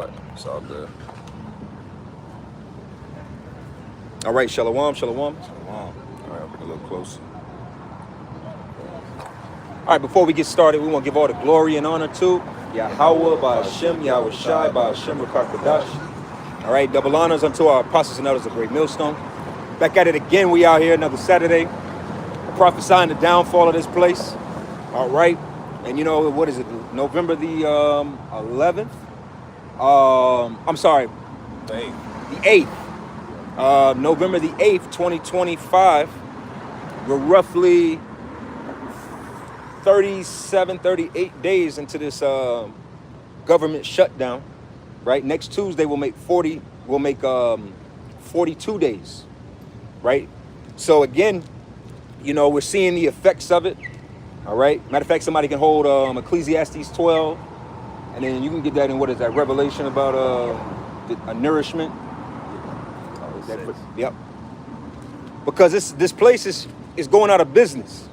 but it's all good. All right, shalom, shalom. All right, I'll bring a little closer. All right, before we get started, we want to give all the glory and honor to Yahweh, by Hashem, Yahweh Shai, by Hashem, Rakakadash. All right, double honors unto our apostles and elders of Great Millstone. Back at it again, we out here another Saturday, prophesying the downfall of this place. All right, and you know, what is it, November the 11th? I'm sorry, the 8th. November the 8th, 2025. We're roughly 38 days into this government shutdown, right? Next Tuesday we'll make 42 days, right? So again, you know, we're seeing the effects of it, all right? Matter of fact, somebody can hold Ecclesiastes 12, and then you can get that in, what is that, Revelation about a nourishment. Yep. Because this place is going out of business,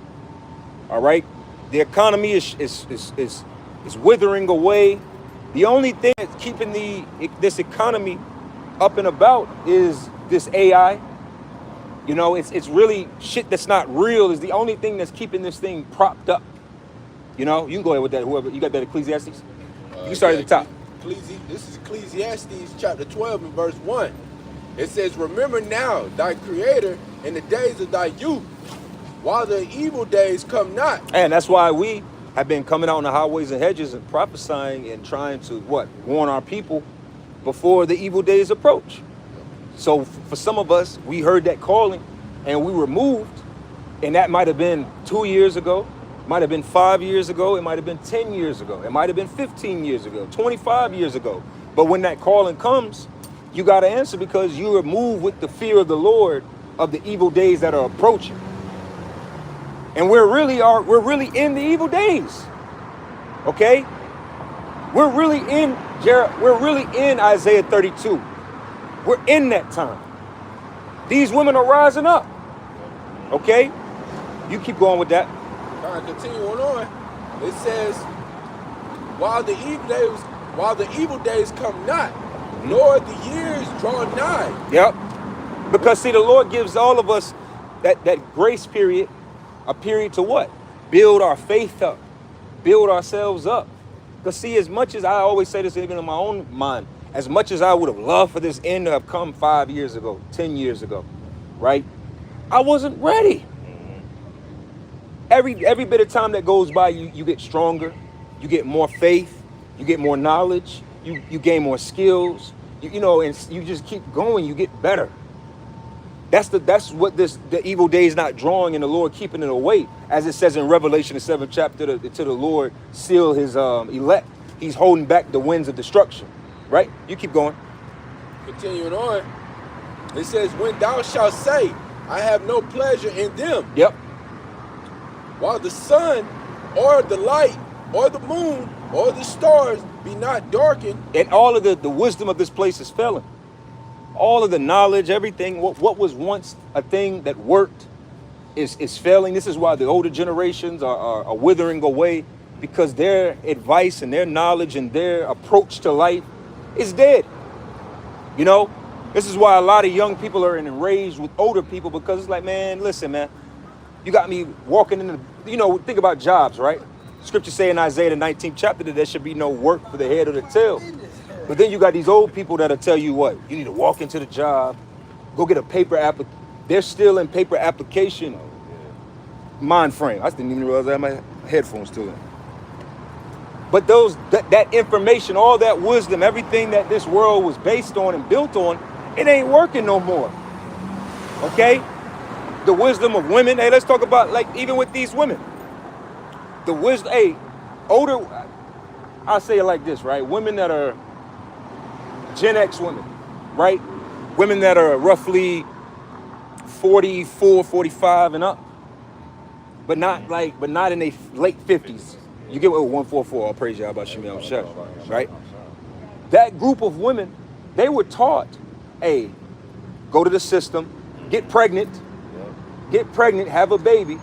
all right? The economy is withering away. The only thing that's keeping this economy up and about is this AI. You know, it's really shit that's not real is the only thing that's keeping this thing propped up. You know, you can go ahead with that. Whoever you got that Ecclesiastes. You can start at the top. This is Ecclesiastes chapter 12 and verse 1. It says, "Remember now thy Creator in the days of thy youth, while the evil days come not." And that's why we have been coming out on the highways and hedges and prophesying and trying to, warn our people before the evil days approach. So for some of us, we heard that calling and we were moved. And that might have been 2 years ago, might have been 5 years ago, it might have been 10 years ago, it might have been 15 years ago, 25 years ago. But when that calling comes, you got to answer because you are moved with the fear of the Lord of the evil days that are approaching. And we're really in the evil days. Okay? We're really in Isaiah 32. We're in that time. These women are rising up. Okay? You keep going with that. All right, continuing on. It says, while the evil days come not, nor the years draw nigh. Yep. Because see, the Lord gives all of us that grace period, a period to what? Build our faith up, build ourselves up. Because see, as much as I always say this even in my own mind, as much as I would have loved for this end to have come 5 years ago, 10 years ago, right? I wasn't ready. Every bit of time that goes by, you get stronger, you get more faith, you get more knowledge, you gain more skills, you know, and you just keep going, you get better. That's what the evil day is not drawing, and the Lord keeping it away. As it says in Revelation, the 7th chapter, to the Lord seal his elect. He's holding back the winds of destruction, right? You keep going. Continuing on, it says, when thou shalt say, I have no pleasure in them. Yep. While the sun or the light or the moon or the stars be not darkened. And all of the wisdom of this place is failing. All of the knowledge, everything, what was once a thing that worked is failing. This is why the older generations are withering away, because their advice and their knowledge and their approach to life is dead. You know, this is why a lot of young people are enraged with older people, because it's like, man, listen, man, you got me walking in the, you know, think about jobs, right? Scripture say in Isaiah the 19th chapter that there should be no work for the head or the tail. But then you got these old people that'll tell you what? You need to walk into the job, go get a paper application. They're still in paper application mind frame. I didn't even realize I had my headphones to it. But that information, all that wisdom, everything that this world was based on and built on, it ain't working no more. Okay? The wisdom of women. Hey, let's talk about, like, even with these women. The wisdom, older, I'll say it like this, right? Women that are Gen X women, right? Women that are roughly 44, 45 and up, but not in their late 50s. You get what 144, I'll praise y'all about Shemel Shep, right? That group of women, they were taught, hey, go to the system, get pregnant, have a baby,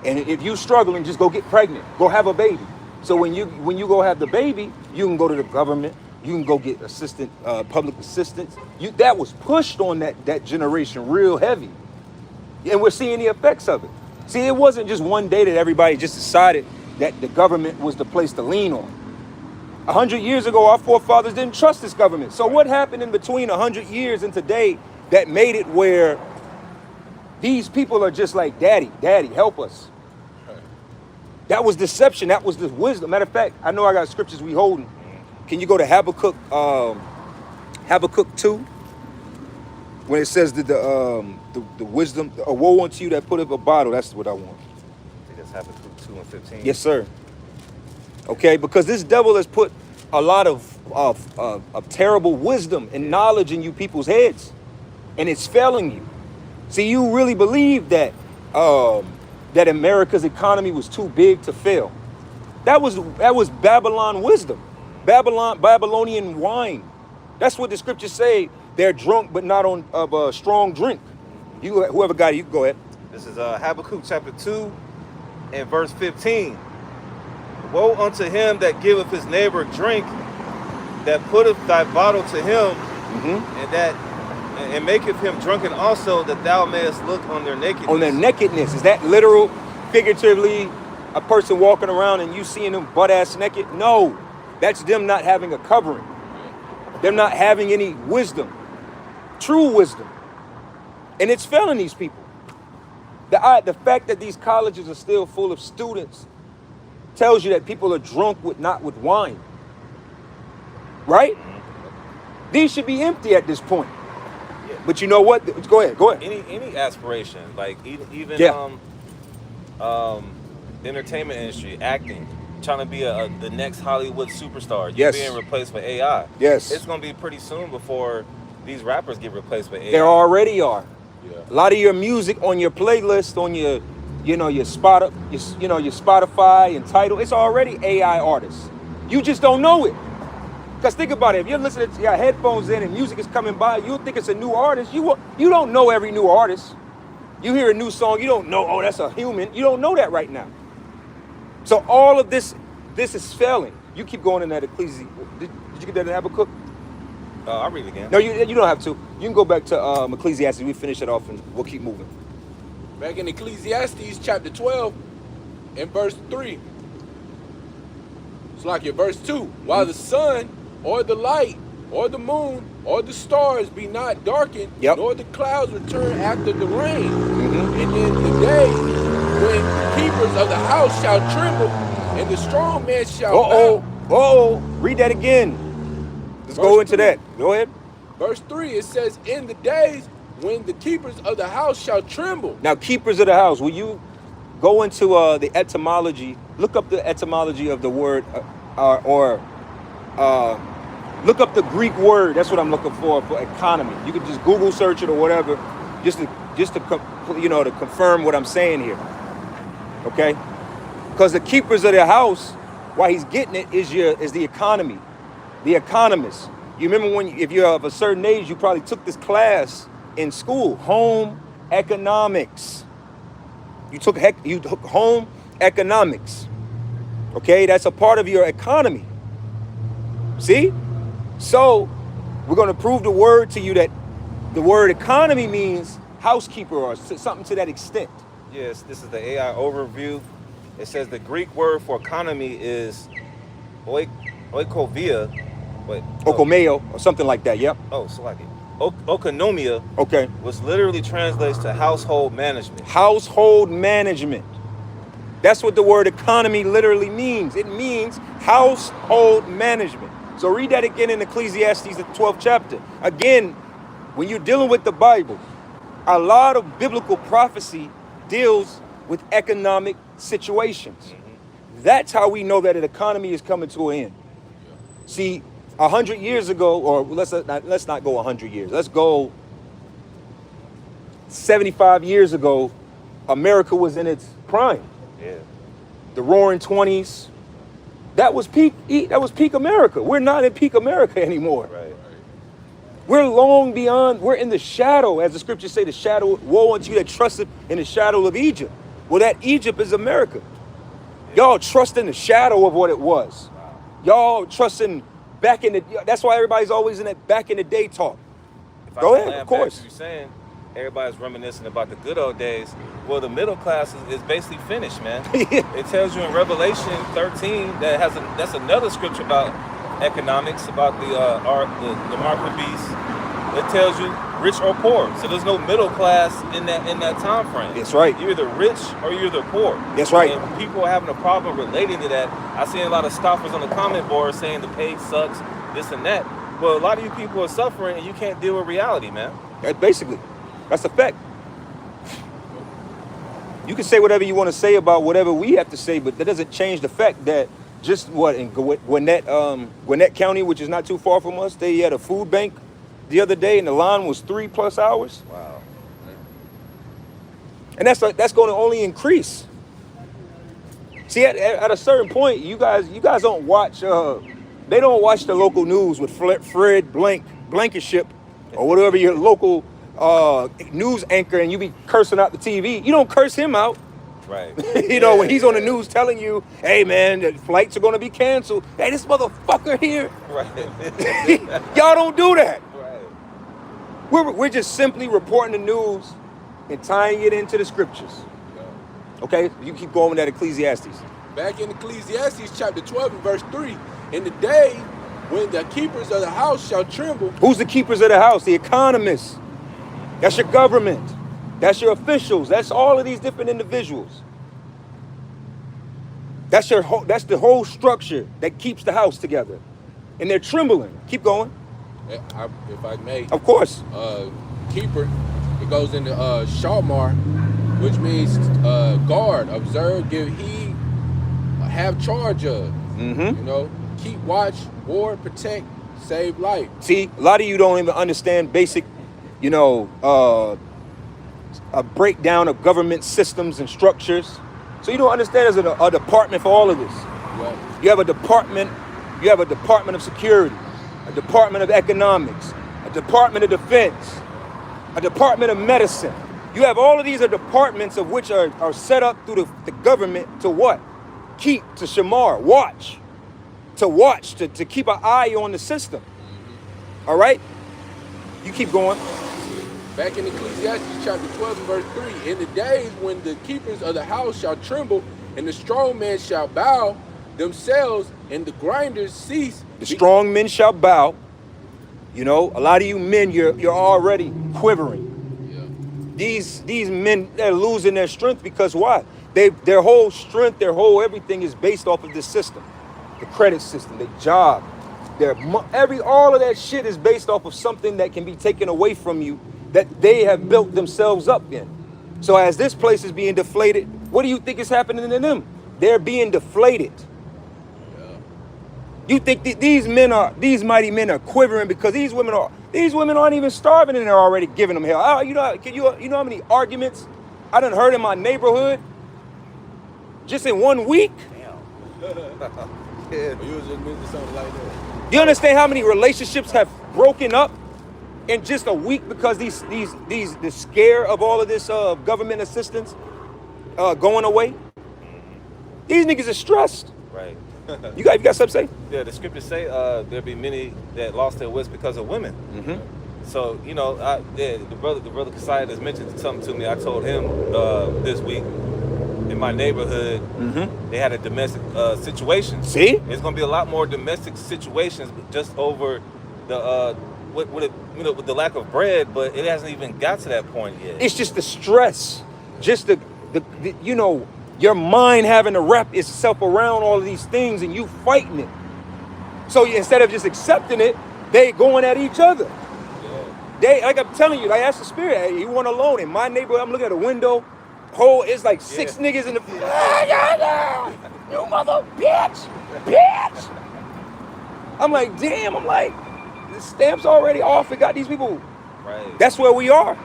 and if you struggling, just go get pregnant, go have a baby. So when you go have the baby, you can go to the government, You can go get public assistance. That was pushed on that generation real heavy. And we're seeing the effects of it. See, it wasn't just one day that everybody just decided that the government was the place to lean on. 100 years ago, our forefathers didn't trust this government. So what happened in between 100 years and today that made it where these people are just like, daddy, help us? That was deception. That was the wisdom. Matter of fact, I know I got scriptures we holding. Can you go to Habakkuk 2? When it says that the wisdom, a woe unto you that put up a bottle, that's what I want. I think that's Habakkuk 2 and 15. Yes, sir. Okay, because this devil has put a lot of terrible wisdom and knowledge in you people's heads, and it's failing you. See, you really believe that that America's economy was too big to fail. That was Babylon wisdom, Babylonian wine. That's what the scriptures say. They're drunk, but not of a strong drink. Whoever got it, you can go ahead. This is Habakkuk chapter 2 and verse 15. Woe unto him that giveth his neighbor drink, that putteth thy bottle to him, and maketh him drunken also, that thou mayest look on their nakedness. On their nakedness. Is that literal, figuratively, a person walking around and you seeing them butt-ass naked? No. That's them not having a covering. Them not having any wisdom. True wisdom. And it's failing these people. The fact that these colleges are still full of students tells you that people are drunk not with wine. Right? These should be empty at this point. Yeah. But you know what? Go ahead. Any aspiration, like even entertainment industry, acting, trying to be the next Hollywood superstar, being replaced by AI. Yes. It's going to be pretty soon before these rappers get replaced by AI. They already are. Yeah. A lot of your music on your playlist, on your Spotify and Tidal, it's already AI artists. You just don't know it. Because think about it, if you're listening to your headphones in and music is coming by, you'll think it's a new artist. You don't know every new artist. You hear a new song, you don't know, oh, that's a human. You don't know that right now. So all of this is failing. You keep going in that Ecclesiastes. Did you get that in Habakkuk? I'll read it again. No, you don't have to. You can go back to Ecclesiastes. We finish it off and we'll keep moving. Back in Ecclesiastes chapter 12 and verse 3. It's like your verse 2. While the sun or the light or the moon or the stars be not darkened, nor the clouds return after the rain. And then the day when the keepers of the house shall tremble and the strong man shall bow. Read that again. Let's go into that. Go ahead. Verse 3, it says, in the days when the keepers of the house shall tremble. Now, keepers of the house, will you go into the etymology, look up the etymology of the word, look up the Greek word, that's what I'm looking for economy. You can just Google search it or whatever, just to confirm what I'm saying here, okay? Because the keepers of the house, why he's getting it is the economy, the economists. You remember if you're of a certain age, you probably took this class in school, home economics. You took home economics. Okay, that's a part of your economy. See? So we're going to prove the word to you that the word economy means housekeeper or something to that extent. Yes, this is the AI overview. It says the Greek word for economy is oikovia. Okomeo or something like that, yep. Oh, so like it. Okonomia, okay, which literally translates to household management. Household management. That's what the word economy literally means. It means household management. So read that again in Ecclesiastes, the 12th chapter. Again, when you're dealing with the Bible, a lot of biblical prophecy deals with economic situations. That's how we know that an economy is coming to an end. See, 100 years ago, or let's not go 100 years. Let's go 75 years ago. America was in its prime. Yeah. The Roaring 20s. That was peak America. We're not in peak America anymore. Right. We're long beyond. We're in the shadow, as the scriptures say. The shadow. Woe unto you that trusted in the shadow of Egypt. Well, that Egypt is America. Y'all trust in the shadow of what it was. Y'all trust in back in the. That's why everybody's always in that back in the day talk. Go ahead, of course. You're saying everybody's reminiscing about the good old days. Well, the middle class is basically finished, man. It tells you in Revelation 13 that's another scripture about economics, about the mark of the beast. It tells you rich or poor. So there's no middle class in that time frame. That's right. You're either rich or you're either poor. That's right. And people are having a problem relating to that. I see a lot of scoffers on the comment board saying the pay sucks, this and that. Well, a lot of you people are suffering and you can't deal with reality, man. That's a fact. You can say whatever you want to say about whatever we have to say, but that doesn't change the fact that just in Gwinnett County, which is not too far from us, they had a food bank the other day and the line was 3+ hours. Wow. And that's going to only increase. See, at a certain point, you guys don't watch. They don't watch the local news with Fred Blankenship or whatever your local news anchor, and you be cursing out the TV. You don't curse him out. Right. When he's on the news telling you, hey man, the flights are going to be canceled. Hey, this motherfucker here. Right. Y'all don't do that. Right. We're just simply reporting the news and tying it into the scriptures. Okay, you keep going with that Ecclesiastes. Back in Ecclesiastes chapter 12 and verse 3, in the day when the keepers of the house shall tremble. Who's the keepers of the house? The economists. That's your government. That's your officials. That's all of these different individuals. That's the whole structure that keeps the house together. And they're trembling. Keep going. If I may. Of course. Keeper, it goes into Shamar, which means guard, observe, give heed, have charge of. Mm-hmm. Keep watch, ward, protect, save life. See, a lot of you don't even understand basic, a breakdown of government systems and structures. So you don't understand there's a department for all of this. Right. You have a department of security, a department of economics, a department of defense, a department of medicine. You have all of these departments of which are set up through the government to what? Keep, to shamar, watch, to keep an eye on the system. All right? You keep going. Back in Ecclesiastes chapter 12 and verse 3, in the days when the keepers of the house shall tremble, and the strong men shall bow themselves, and the grinders cease. The strong men shall bow. A lot of you men, you're already quivering. Yeah. These men, they're losing their strength because why? Their whole strength, their whole everything is based off of this system. The credit system, their job, all of that shit is based off of something that can be taken away from you that they have built themselves up in. So as this place is being deflated, what do you think is happening to them? They're being deflated. Yeah. You think that these mighty men are quivering because these women aren't even starving and they're already giving them hell. You know how many arguments I done heard in my neighborhood just in 1 week? Damn. Yeah. You was just mentioning something like that. Do you understand how many relationships have broken up in just a week because the scare of all of this government assistance going away? These niggas are stressed. Right. You got something to say? Yeah, the scriptures say there'll be many that lost their wits because of women. Mm-hmm. So the brother Kasai has mentioned something to me. I told him this week in my neighborhood, they had a domestic situation. See, there's gonna be a lot more domestic situations just over the with the lack of bread, but it hasn't even got to that point yet. It's just the stress, just the your mind having to wrap itself around all of these things and you fighting it. So instead of just accepting it, they going at each other. Yeah. They, like I'm telling you, like that's the spirit. Hey, you want alone in my neighborhood? I'm looking at a window. It's like 6 niggas in the. You mother bitch. I'm like, damn. I'm like, the stamp's already off. It got these people. Right. That's where we are.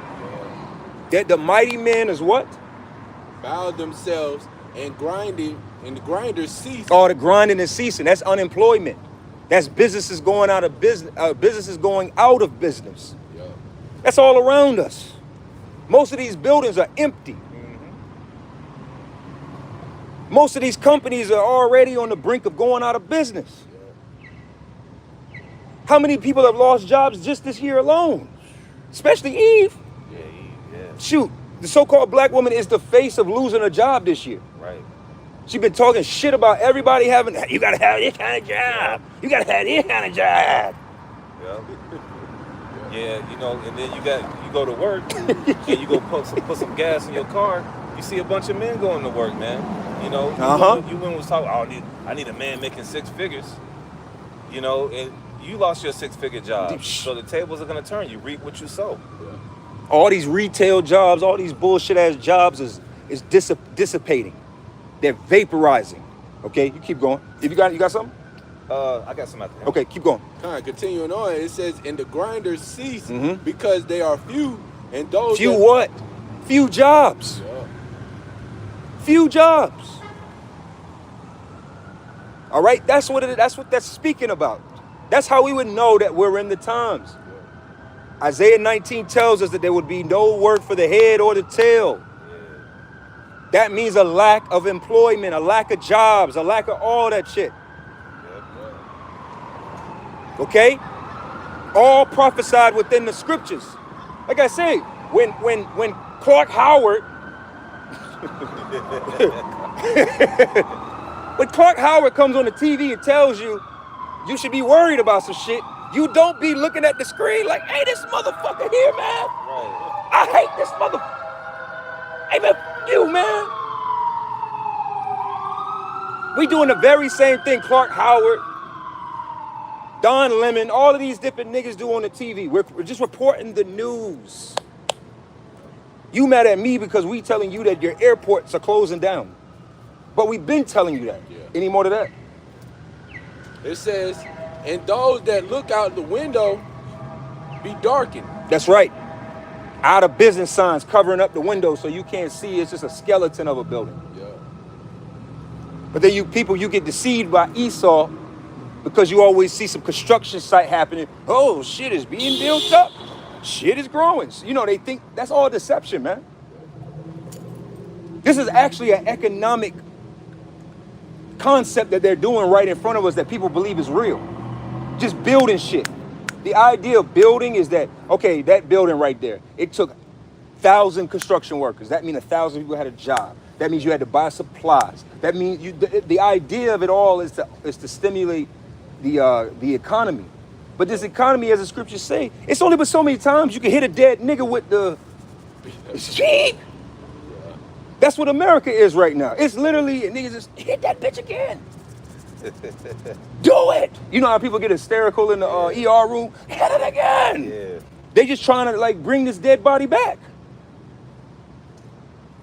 Yeah. The mighty men is what? Bow themselves and grinding, and the grinders cease. Oh, the grinding is ceasing. That's unemployment. That's businesses going out of business. Businesses going out of business. Yeah. That's all around us. Most of these buildings are empty. Most of these companies are already on the brink of going out of business. How many people have lost jobs just this year alone? Especially Eve. Yeah. Shoot, the so-called black woman is the face of losing a job this year. Right. She's been talking shit about everybody having, you gotta have this kind of job. You gotta have this kind of job. Yeah. Yeah, you know, and then you go to work and you go put some gas in your car. You see a bunch of men going to work, man. You know, you women was talking, I need a man making 6 figures. You know, and you lost your 6-figure job. So the tables are gonna turn. You reap what you sow. All these retail jobs, all these bullshit ass jobs is dissipating. They're vaporizing. Okay, you keep going. If you got something? I got some out there. Okay, keep going. Continuing on, it says, and the grinders cease because they are few, and those few what? Few jobs. Yeah. Few jobs. All right, that's what that's speaking about. That's how we would know that we're in the times. Yeah. Isaiah 19 tells us that there would be no work for the head or the tail. Yeah. That means a lack of employment, a lack of jobs, a lack of all that shit. Okay? All prophesied within the scriptures. Like I say, when Clark Howard when Clark Howard comes on the TV and tells you you should be worried about some shit, you don't be looking at the screen like, hey, this motherfucker here, man. Right. I hate this motherfucker. Hey, man, you, man. We doing the very same thing Clark Howard, Don Lemon, all of these different niggas do on the TV. We're just reporting the news. You mad at me because we telling you that your airports are closing down. But we've been telling you that. Yeah. Any more to that? It says, and those that look out the window be darkened. That's right. Out of business signs covering up the window so you can't see. It's just a skeleton of a building. Yeah. But then you get deceived by Esau because you always see some construction site happening. Oh, shit is being built up. Shit is growing. You know, they think that's all deception, man. This is actually an economic concept that they're doing right in front of us that people believe is real. Just building shit. The idea of building is that, okay, that building right there, it took 1,000 construction workers. That means 1,000 people had a job. That means you had to buy supplies. That means the idea of it all is to stimulate the economy. But this economy, as the scriptures say, it's only but so many times you can hit a dead nigga with the sheep. That's what America is right now. It's literally, niggas just hit that bitch again. Do it. You know how people get hysterical in the ER room? Hit it again. Yeah. They just trying to like bring this dead body back.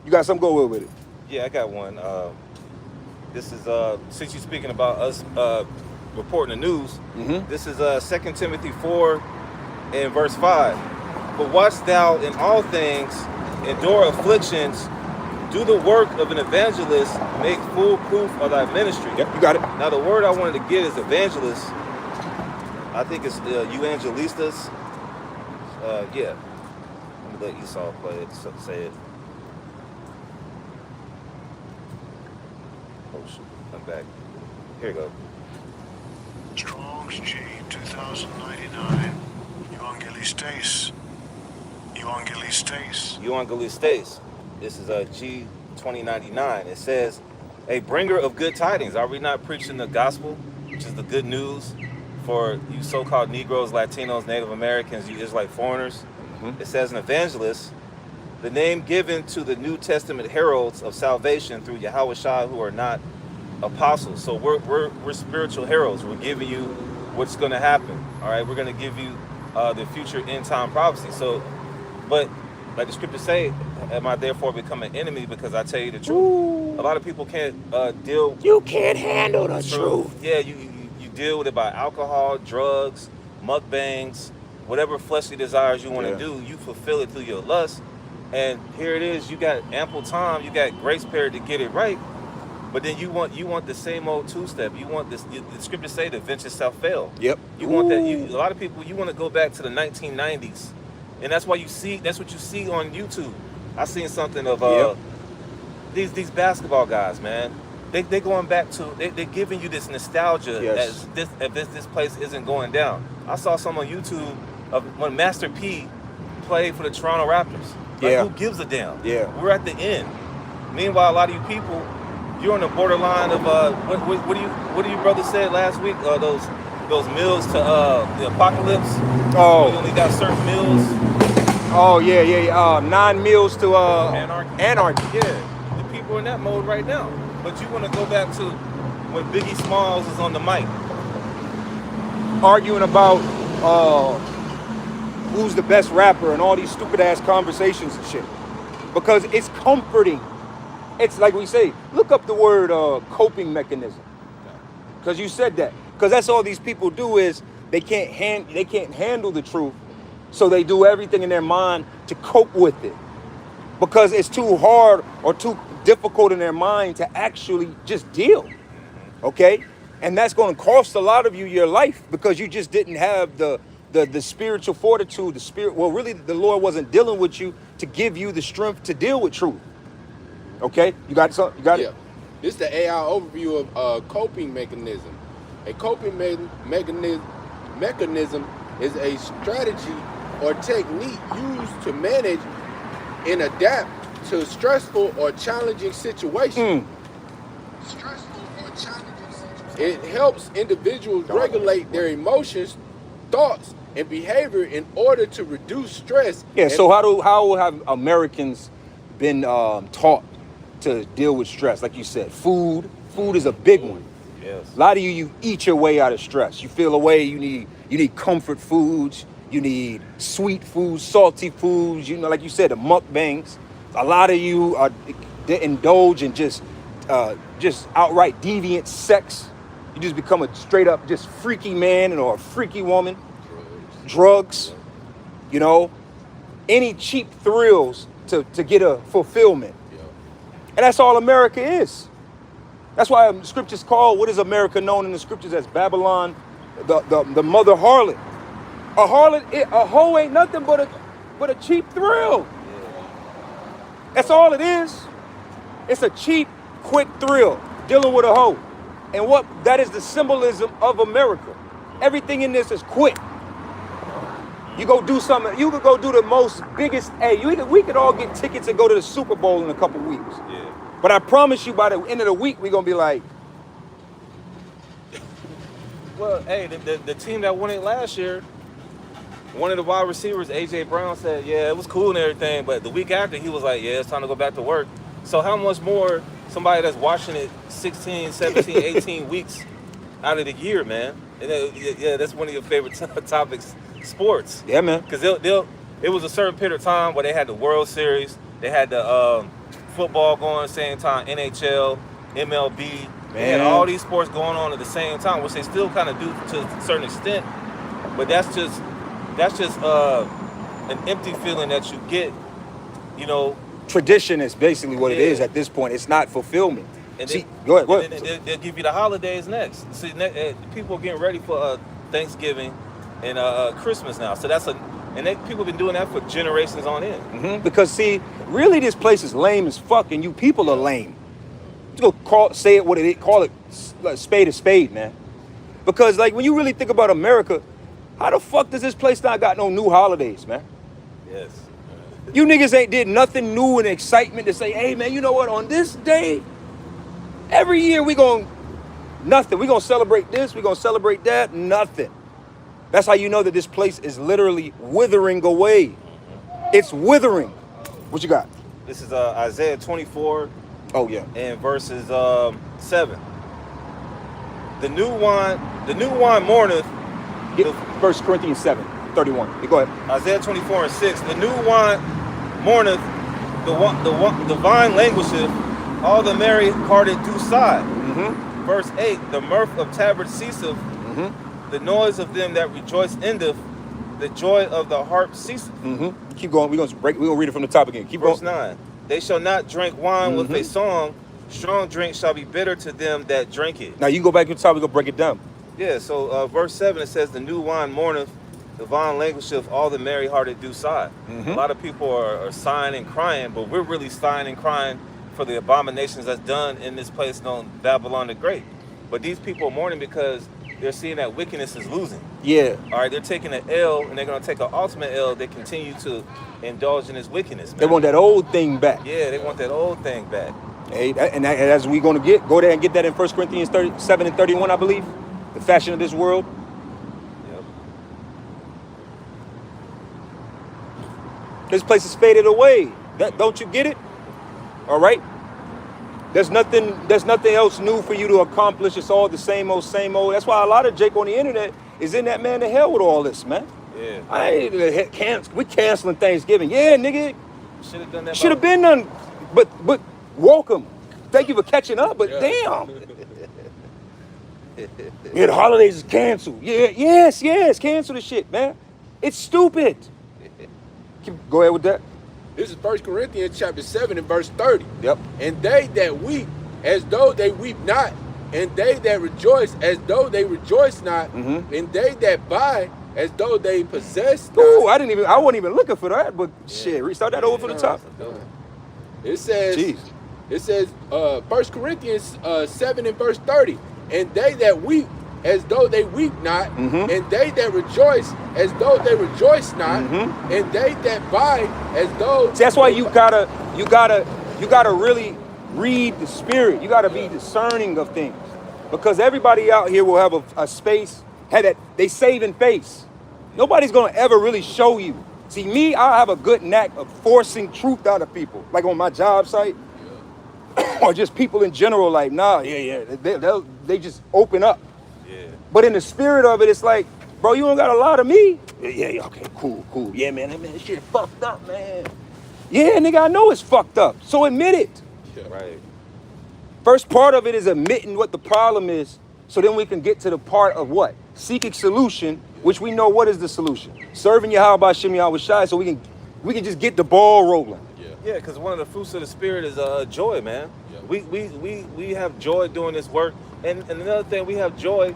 You got something go with it? Yeah, I got one. This is since you're speaking about us reporting the news. This is 2 Timothy 4 and verse 5. But watch thou in all things, endure afflictions, do the work of an evangelist, make full proof of thy ministry. Yep, you got it. Now the word I wanted to get is evangelist. I think it's evangelistas. Yeah. Let me let Esau play it, say it. Oh shoot, I'm back. Here you go. Strong's G 2099. Evangelistes. Evangelistes. This is a G 2099. It says, a bringer of good tidings. Are we not preaching the gospel, which is the good news for you so-called Negroes, Latinos, Native Americans, you Israelite foreigners? It says an evangelist, the name given to the New Testament heralds of salvation through Yahweh Shai who are not apostles. So we're spiritual heralds. We're giving you what's going to happen. All right, we're going to give you the future end time prophecy. So, but like the scriptures say, am I therefore become an enemy because I tell you the truth? Ooh. A lot of people can't deal. You can't handle the truth. Yeah, you deal with it by alcohol, drugs, mukbangs, whatever fleshly desires you want to do. You fulfill it through your lust, and here it is. You got ample time. You got grace period to get it right. But then you want the same old two-step. You want this. The scriptures say the venture shall fail. Yep. You want that. A lot of people. You want to go back to the 1990s, and that's why you see. That's what you see on YouTube. I seen something of these basketball guys, man. They going back to. They're giving you this nostalgia as this place isn't going down. I saw some on YouTube of when Master P played for the Toronto Raptors. Like, Yeah. who gives a damn? Yeah. We're at the end. Meanwhile, a lot of you people, you're on the borderline of what do you brothers said last week? Those meals to the apocalypse. Oh. We only got certain meals. Oh yeah. 9 meals to anarchy. Yeah, the people in that mode right now. But you want to go back to when Biggie Smalls was on the mic, Arguing about who's the best rapper and all these stupid ass conversations and shit. Because it's comforting. It's like we say, look up the word coping mechanism. Because you said that. Because that's all these people do is they can't handle the truth. So they do everything in their mind to cope with it. Because it's too hard or too difficult in their mind to actually just deal. Okay? And that's going to cost a lot of you your life because you just didn't have the spiritual fortitude, really the Lord wasn't dealing with you to give you the strength to deal with truth. Okay? You got something? You got it? This is the AI overview of coping mechanism. A coping mechanism is a strategy or technique used to manage and adapt to stressful or challenging situations. It helps individuals regulate their emotions, thoughts, and behavior in order to reduce stress. Yeah, so how have Americans been taught to deal with stress? Like you said, food is a big one. Yes. A lot of you eat your way out of stress. You feel away, you need comfort foods, you need sweet foods, salty foods, like you said, the mukbangs. A lot of you indulge in just outright deviant sex. You just become a straight up just freaky man or a freaky woman. Drugs, any cheap thrills to get a fulfillment. And that's all America is. That's why scriptures call, what is America known in the scriptures as Babylon, the mother harlot. A hoe ain't nothing but a cheap thrill. That's all it is. It's a cheap, quick thrill, dealing with a hoe. And that is the symbolism of America. Everything in this is quick. You go do something, you could go do the most biggest, we could all get tickets and go to the Super Bowl in a couple weeks. Yeah. But I promise you by the end of the week, we're going to be like. Well, hey, the team that won it last year, one of the wide receivers, A.J. Brown, said, yeah, it was cool and everything, but the week after, he was like, yeah, it's time to go back to work. So how much more somebody that's watching it 16, 17, 18 weeks out of the year, man? And that's one of your favorite topics, sports. Yeah, man. Because it was a certain period of time where they had the World Series, they had the football going at the same time, NHL, MLB. Man. They had all these sports going on at the same time, which they still kind of do to a certain extent. But that's just an empty feeling that you get, Tradition is basically what it is at this point. It's not fulfillment. And go ahead. And they'll give you the holidays next. See, people are getting ready for Thanksgiving and Christmas now. So people have been doing that for generations on end. Mm-hmm. Because see, really this place is lame as fuck, and you people are lame. Just go say it what it is. Call it spade a spade, man. Because like when you really think about America, how the fuck does this place not got no new holidays, man? Yes. You niggas ain't did nothing new and excitement to say, hey man, you know what? On this day, every year we gonna celebrate this, we gonna celebrate that, nothing. That's how you know that this place is literally withering away. It's withering. What you got? This is Isaiah 24. Oh yeah. And verses 7. The new wine mourneth. Get 1 Corinthians 7:31. Go ahead. Isaiah 24 and 6. The new wine mourneth, the vine languisheth, all the merry-hearted do sigh. Mm-hmm. Verse 8. The mirth of tabrets ceaseth, the noise of them that rejoice endeth, the joy of the harp ceaseth. Mm-hmm. Keep going. We're gonna read it from the top again. Keep Verse going. 9. They shall not drink wine with a song. Strong drink shall be bitter to them that drink it. Now you can go back to the top. We're gonna break it down. Yeah, so verse 7, it says, the new wine mourneth, the vine languisheth, all the merry-hearted do sigh. Mm-hmm. A lot of people are sighing and crying, but we're really sighing and crying for the abominations that's done in this place known Babylon the Great. But these people are mourning because they're seeing that wickedness is losing. Yeah. All right, they're taking an L, and they're going to take an ultimate L. They continue to indulge in this wickedness, man. They want that old thing back. Yeah, they want that old thing back. Hey, and as we going to go there and get that in 1 Corinthians 37 and 31, I believe. The fashion of this world. Yep. This place is faded away. Don't you get it? All right. There's nothing else new for you to accomplish. It's all the same old, same old. That's why a lot of Jake on the internet is in that man to hell with all this, man. Yeah. We canceling Thanksgiving. Yeah, nigga. Should have done that. Should have been done. But welcome. Thank you for catching up. But damn. Yeah, the holidays is canceled. Yeah, yes. Cancel the shit, man. It's stupid. Go ahead with that. This is 1 Corinthians chapter 7 and verse 30. Yep. And they that weep as though they weep not, and they that rejoice as though they rejoice not, and they that buy as though they possess not. Ooh, I wasn't even looking for that, but shit, restart that over from the top. It says, Jeez. It says, 1 Corinthians 7 and verse 30, and they that weep as though they weep not, and they that rejoice as though they rejoice not, and they that buy as though. See, that's why you gotta really read the spirit. You gotta be discerning of things, because everybody out here will have a space, have that they saving face. Nobody's gonna ever really show you. See, me, I have a good knack of forcing truth out of people, like on my job site, or just people in general. Like, nah, they just open up. But in the spirit of it, it's like, bro, you don't got a lot of me. Yeah, okay, cool. Yeah, man, this shit fucked up, man. Yeah, nigga, I know it's fucked up. So admit it. Yeah. Right. First part of it is admitting what the problem is, so then we can get to the part of what? Seeking solution, which we know what is the solution. Serving Yahweh Shem Yahweh Shai, so we can just get the ball rolling. Yeah, because one of the fruits of the spirit is joy, man. Yeah. We have joy doing this work, and another thing, we have joy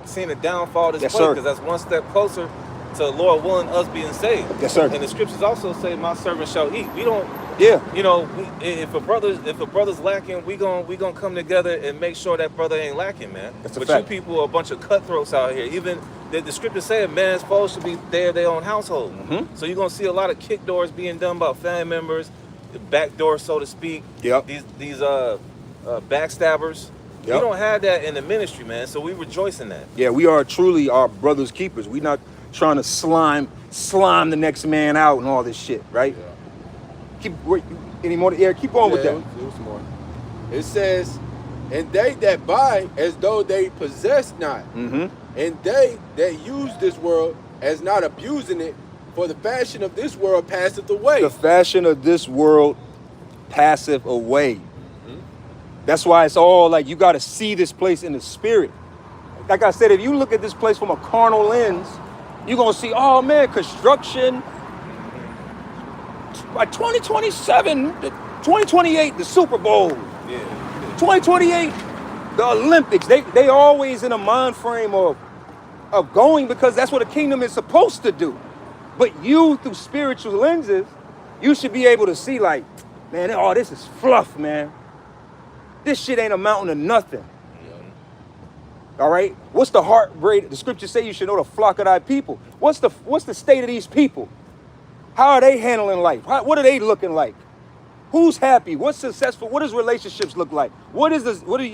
seeing the downfall of this place, because that's one step closer to the Lord willing us being saved. Yes, sir. And the scriptures also say, "My servant shall eat." We don't. Yeah. You know, if a brother's lacking, we gonna come together and make sure that brother ain't lacking, man. That's a but fact. you people are a bunch of cutthroats out here. Even the scriptures say a man's foes should be their own household. So you're gonna see a lot of kick doors being done by family members, back door, so to speak. Yep. These backstabbers. Yep. We don't have that in the ministry, man. So we rejoice in that. Yeah, we are truly our brother's keepers. We're not trying to slime the next man out and all this shit, right? Yeah. Any more? Yeah, keep on with that. It was more. It says, and they that buy as though they possess not, and they that use this world as not abusing it, for the fashion of this world passeth away. The fashion of this world passeth away. That's why it's all like, you got to see this place in the spirit. Like I said, if you look at this place from a carnal lens, you're going to see, oh man, construction. By 2027, 2028, the Super Bowl. Yeah. 2028, the Olympics. They always in a mind frame of going, because that's what the kingdom is supposed to do. But you, through spiritual lenses, you should be able to see like, man, oh, this is fluff, man. This shit ain't amounting to nothing. All right? What's the heart rate? The scriptures say you should know the flock of thy people. What's the state of these people? How are they handling life? What are they looking like? Who's happy? What's successful? What does relationships look like? You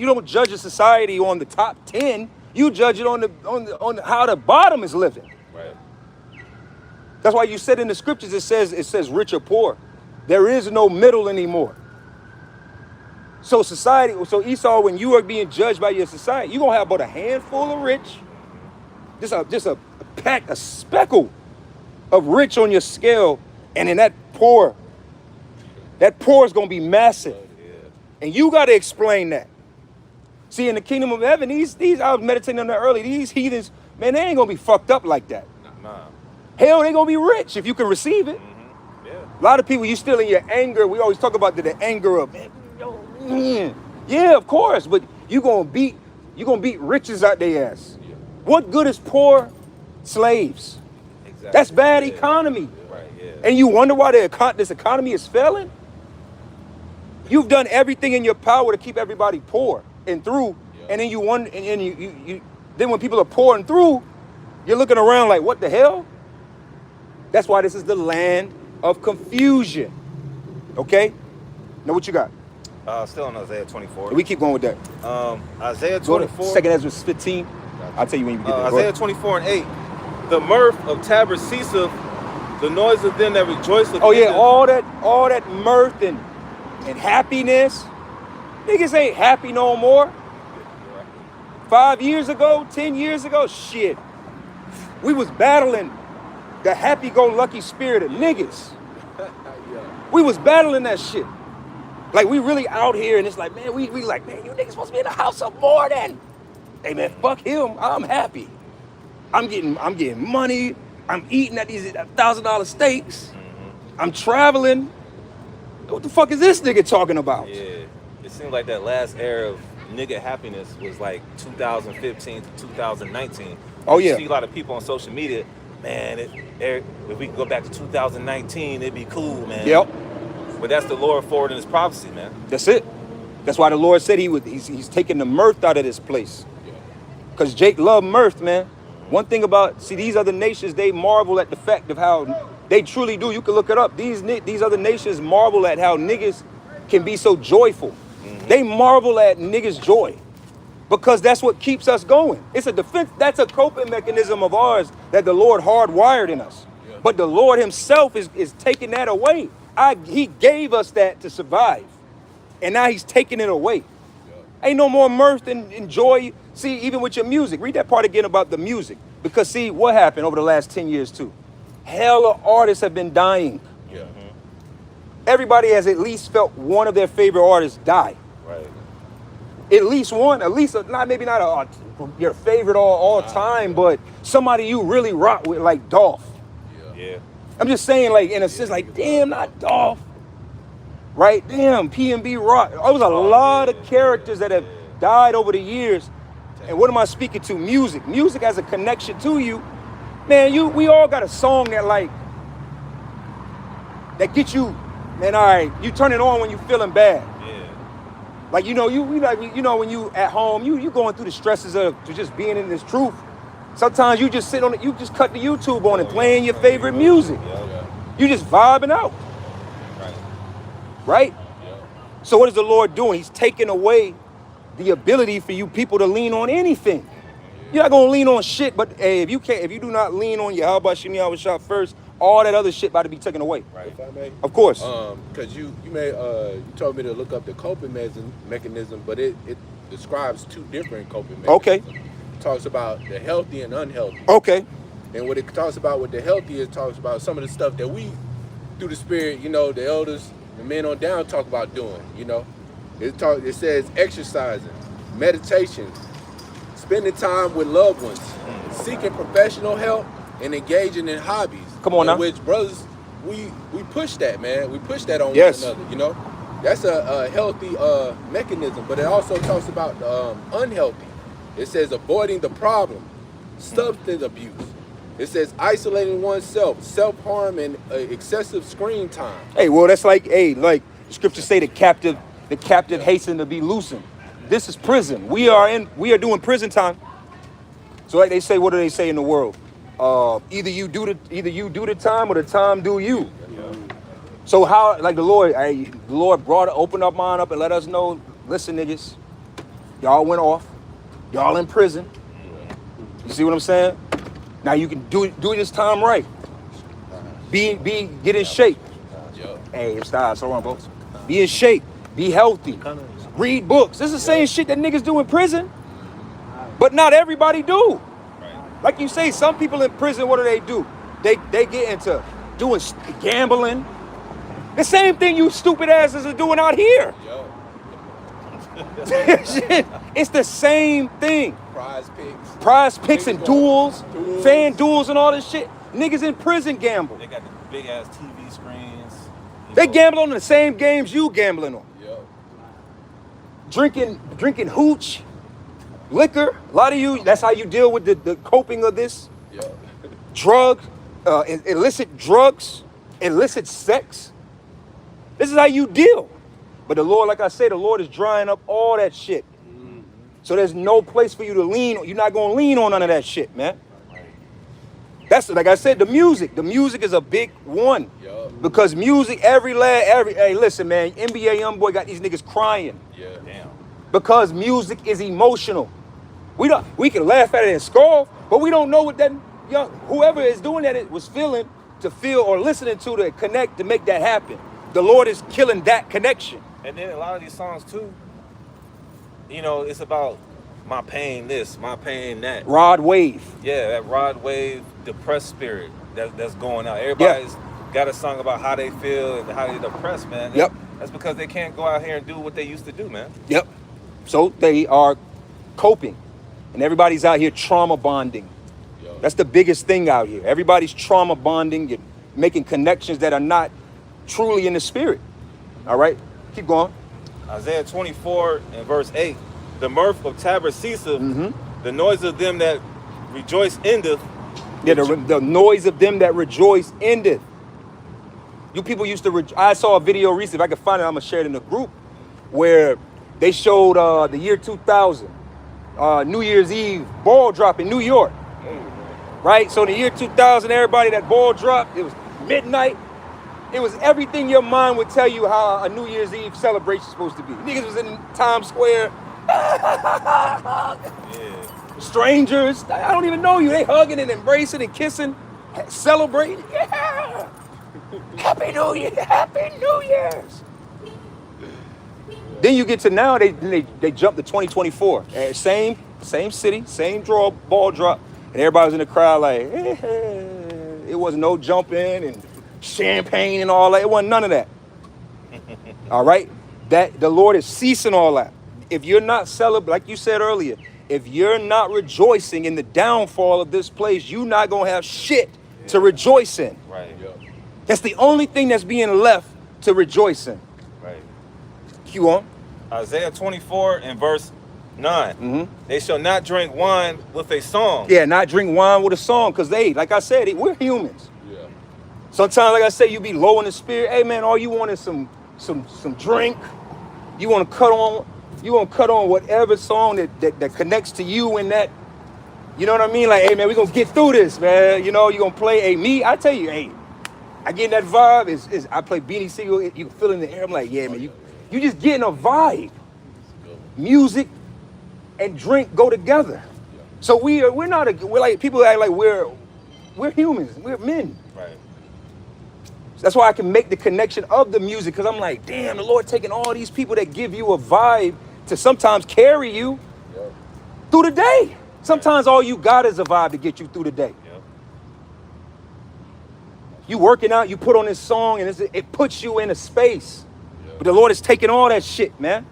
don't judge a society on the top 10. You judge it on how the bottom is living. Right. That's why you said in the scriptures, it says rich or poor. There is no middle anymore. So Esau, when you are being judged by your society, you're going to have about a handful of rich, just a speckle of rich on your scale, and then that poor is going to be massive. And you got to explain that. See, in the kingdom of heaven, these I was meditating on that early, these heathens, man, they ain't going to be fucked up like that. Nah. Hell, they going to be rich if you can receive it. Yeah. A lot of people, you still in your anger. We always talk about the anger of, man, yeah, of course, but you gonna beat riches out their ass. Yeah. What good is poor slaves? Exactly. That's bad economy. Right, yeah. And you wonder why this economy is failing? You've done everything in your power to keep everybody poor and through, and then you wonder, and Then when people are pouring through, you're looking around like, what the hell? That's why this is the land of confusion. Okay? Now what you got? Still on Isaiah 24. We keep going with that. Isaiah Go to 24. 2 Ezra 15. I'll tell you when you get there. Go Isaiah ahead. 24 and 8. The mirth of Tabor ceaseth, the noise of them that rejoiceth. Oh yeah, all that mirth and happiness. Niggas ain't happy no more. 5 years ago, 10 years ago, shit. We was battling the happy-go-lucky spirit of niggas. We was battling that shit. Like, we really out here, and it's like, man, we like, man, you niggas supposed to be in the house of more than. Hey, man, fuck him. I'm happy. I'm getting money. I'm eating at these $1,000 steaks. I'm traveling. What the fuck is this nigga talking about? Yeah. It seemed like that last era of nigga happiness was like 2015 to 2019. Oh, yeah. You see a lot of people on social media, man, if we could go back to 2019, it'd be cool, man. Yep. But that's the Lord forward in his prophecy, man. That's it. That's why the Lord said he's taking the mirth out of this place. Because Jake loved mirth, man. One thing about, these other nations, they marvel at the fact of how they truly do. You can look it up. These other nations marvel at how niggas can be so joyful. They marvel at niggas' joy because that's what keeps us going. It's a defense. That's a coping mechanism of ours that the Lord hardwired in us. Yeah. But the Lord himself is taking that away. He gave us that to survive. And now he's taking it away. Yeah. Ain't no more mirth and joy. See, even with your music, read that part again about the music. Because see, what happened over the last 10 years too? Hella artists have been dying. Yeah. Everybody has at least felt one of their favorite artists die. Right. At least one, maybe not your favorite all time, but somebody you really rock with, like Dolph. Yeah. I'm just saying, like, in a sense, like, damn, not Dolph. Right? Damn, P&B Rock. There was a lot of characters that have died over the years. And what am I speaking to? Music. Music has a connection to you. Man, we all got a song that gets you, man, all right, you turn it on when you feeling bad. Like, when you at home, you going through the stresses of just being in this truth. Sometimes you just sit on it, you just cut the YouTube on and playing your favorite music. You just vibing out. Right? So what is the Lord doing? He's taking away the ability for you people to lean on anything. You're not gonna lean on shit, but hey, if you do not lean on your how about Shimmy I was shot first, all that other shit about to be taken away. Right. If I may? Of course. Because you told me to look up the coping mechanism, but it describes two different coping mechanisms. Okay. It talks about the healthy and unhealthy. Okay. And what it talks about with the healthy, it talks about some of the stuff that we, through the spirit, the elders, the men on down talk about doing, It says exercising, meditation, spending time with loved ones, seeking professional help, and engaging in hobbies. Come on now. Which, brothers, we push that, man. We push that on yes. one another, That's a healthy mechanism, but it also talks about unhealthy. It says avoiding the problem, substance abuse. It says isolating oneself, self-harm, and excessive screen time. Hey, well, that's like the scriptures say the captive hasten to be loosened. This is prison. We are doing prison time. So like they say, what do they say in the world? Either you do the time or the time do you. So how, like the Lord opened our mind up and let us know, listen, niggas, y'all went off, y'all in prison. You see what I'm saying? Now you can do this time right. Get in shape. Hey, stop, so wrong, folks. Be in shape, be healthy, read books. This is the same shit that niggas do in prison, but not everybody do. Like you say, some people in prison, what do? They get into doing gambling. The same thing you stupid asses are doing out here. It's the same thing. Prize picks and duels, fan duels and all this shit. Niggas in prison gamble. They got the big ass TV screens. They gamble on the same games you gambling on. Drinking hooch, liquor. A lot of you, that's how you deal with the coping of this. Illicit drugs, illicit sex. This is how you deal. But the Lord, like I say, the Lord is drying up all that shit. So there's no place for you to lean. You're not going to lean on none of that shit, man. That's like I said, the music. The music is a big one. Yup. Because music, hey, listen, man, NBA YoungBoy got these niggas crying. Yeah. Damn. Because music is emotional. We can laugh at it and scoff, but we don't know what that whoever is doing that it was feeling to feel or listening to connect to make that happen. The Lord is killing that connection. And then a lot of these songs too, you know, it's about my pain this, my pain that. Rod Wave. Yeah, that Rod Wave depressed spirit that's going out. Everybody's got a song about how they feel and how they're depressed, man. Yep. That's because they can't go out here and do what they used to do, man. Yep. So they are coping. And everybody's out here trauma bonding. Yup. That's the biggest thing out here. Everybody's trauma bonding. You're making connections that are not truly in the spirit. All right? Keep going. Isaiah 24 and verse 8. The mirth of Tabor ceaseth, the noise of them that rejoice endeth. Yeah, the noise of them that rejoice endeth. You people used to, I saw a video recently, if I can find it, I'm going to share it in the group, where they showed the year 2000, New Year's Eve ball drop in New York. Right? So in the year 2000, everybody, that ball dropped, it was midnight. It was everything your mind would tell you how a New Year's Eve celebration is supposed to be. Niggas was in Times Square. Yeah. Strangers, I don't even know you. They hugging and embracing and kissing, celebrating. Yeah. Happy New Year. Happy New Year's. Then you get to now, they jump to 2024. Same city, same ball drop. And everybody was in the crowd like, it wasn't no jumping and champagne and all that. It wasn't none of that. All right? That the Lord is ceasing all that. If you're not celebrating, like you said earlier, if you're not rejoicing in the downfall of this place, you're not going to have shit to rejoice in. Right. Yup. That's the only thing that's being left to rejoice in. Right. Keep on. Isaiah 24 and verse 9. They shall not drink wine with a song. Yeah, not drink wine with a song, because like I said, we're humans. Yeah. Sometimes, like I say, you be low in the spirit. Hey man, all you want is some drink. You want to cut on whatever song that connects to you in that. You know what I mean? Like, hey man, we gonna get through this, man. You know, you gonna play I tell you, hey, I get in that vibe. Is I play Beanie Siegel, you can feel it in the air. I'm like, yeah, man, you just getting a vibe. Music and drink go together. So we're like, people act like we're humans, we're men. Right. That's why I can make the connection of the music, because I'm like, damn, the Lord taking all these people that give you a vibe to sometimes carry you through the day. Sometimes all you got is a vibe to get you through the day. Yep. You working out, you put on this song, and it puts you in a space. But the Lord is taking all that shit, man.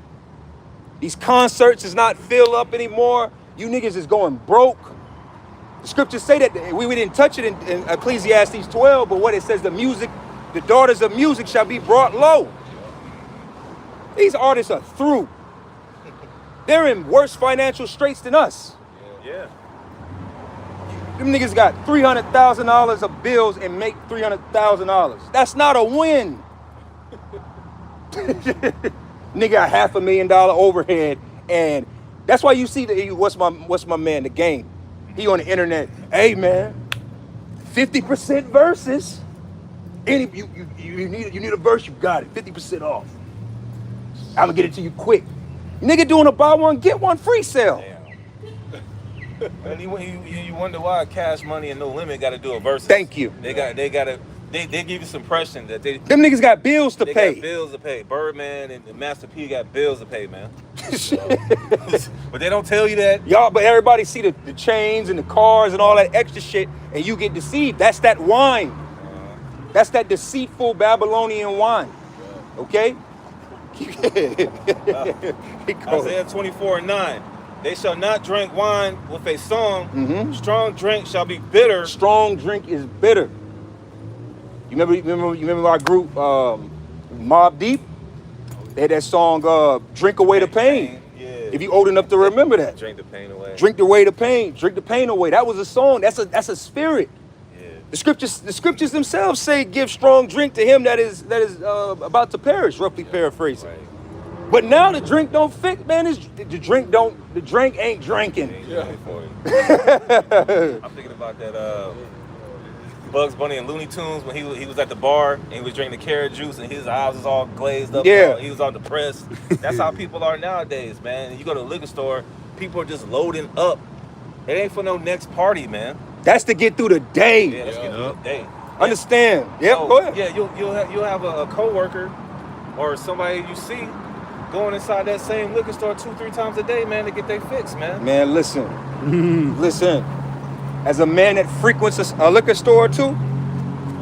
These concerts is not filled up anymore. You niggas is going broke. The scriptures say that we didn't touch it in Ecclesiastes 12, but what it says, the daughters of music shall be brought low. These artists are through. They're in worse financial straits than us. Yeah. Them niggas got $300,000 of bills and make $300,000. That's not a win. Nigga got $500,000 overhead, and that's why you see what's my man, The Game. He on the internet. Hey man, 50% verses. You need a verse, you got it. 50% off. I'm gonna get it to you quick. Nigga doing a buy one get one free sale. Damn. And you wonder why Cash Money and No Limit got to do a verse. Thank you. They give you some impression that them niggas got bills to pay. Got bills to pay. Birdman and Master P got bills to pay, man. But they don't tell you that. Y'all, but everybody see the chains and the cars and all that extra shit, and you get deceived. That's that wine. That's that deceitful Babylonian wine. Okay? Isaiah 24 and 9. They shall not drink wine with a song. Strong drink shall be bitter. Strong drink is bitter. You remember our group, Mobb Deep? They had that song, Drink Away the Pain. Yeah. If you old enough to remember that. Drink the pain away. Drink away the pain. Drink the pain away. That was a song. That's a spirit. Yeah. The scriptures themselves say, give strong drink to him that is about to perish, roughly paraphrasing. Right. But now the drink don't fit, man. The drink ain't drinking. I'm thinking about that Bugs Bunny and Looney Tunes when he was at the bar and he was drinking the carrot juice and his eyes was all glazed up. Yeah. He was all depressed. That's how people are nowadays, man. You go to the liquor store, people are just loading up. It ain't for no next party, man. That's to get through the day. Yeah, let's get through the day. Understand? Yep, So, go ahead. Yeah, you'll have a coworker or somebody you see going inside that same liquor store 2-3 times a day, man, to get their fix, man. Man, listen. Listen. As a man that frequents a liquor store too,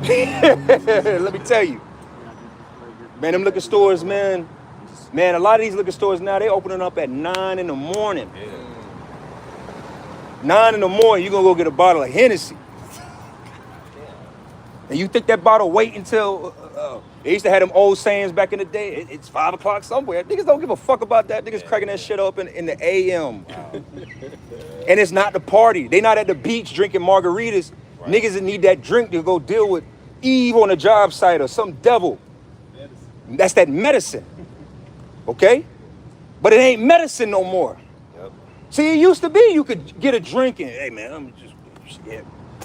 let me tell you. Man, them liquor stores, man, a lot of these liquor stores now, they opening up at 9 in the morning. Yeah. 9 in the morning, you gonna go get a bottle of Hennessy. And you think that bottle wait until, they used to have them old sayings back in the day, it's 5 o'clock somewhere. Niggas don't give a fuck about that. Niggas cracking that shit up in the AM. Wow. And it's not the party. They not at the beach drinking margaritas. Right. Niggas that need that drink to go deal with Eve on a job site or some devil. Medicine. That's that medicine. Okay? But it ain't medicine no more. Yep. See, it used to be you could get a drink and, hey man, I'm just, yeah.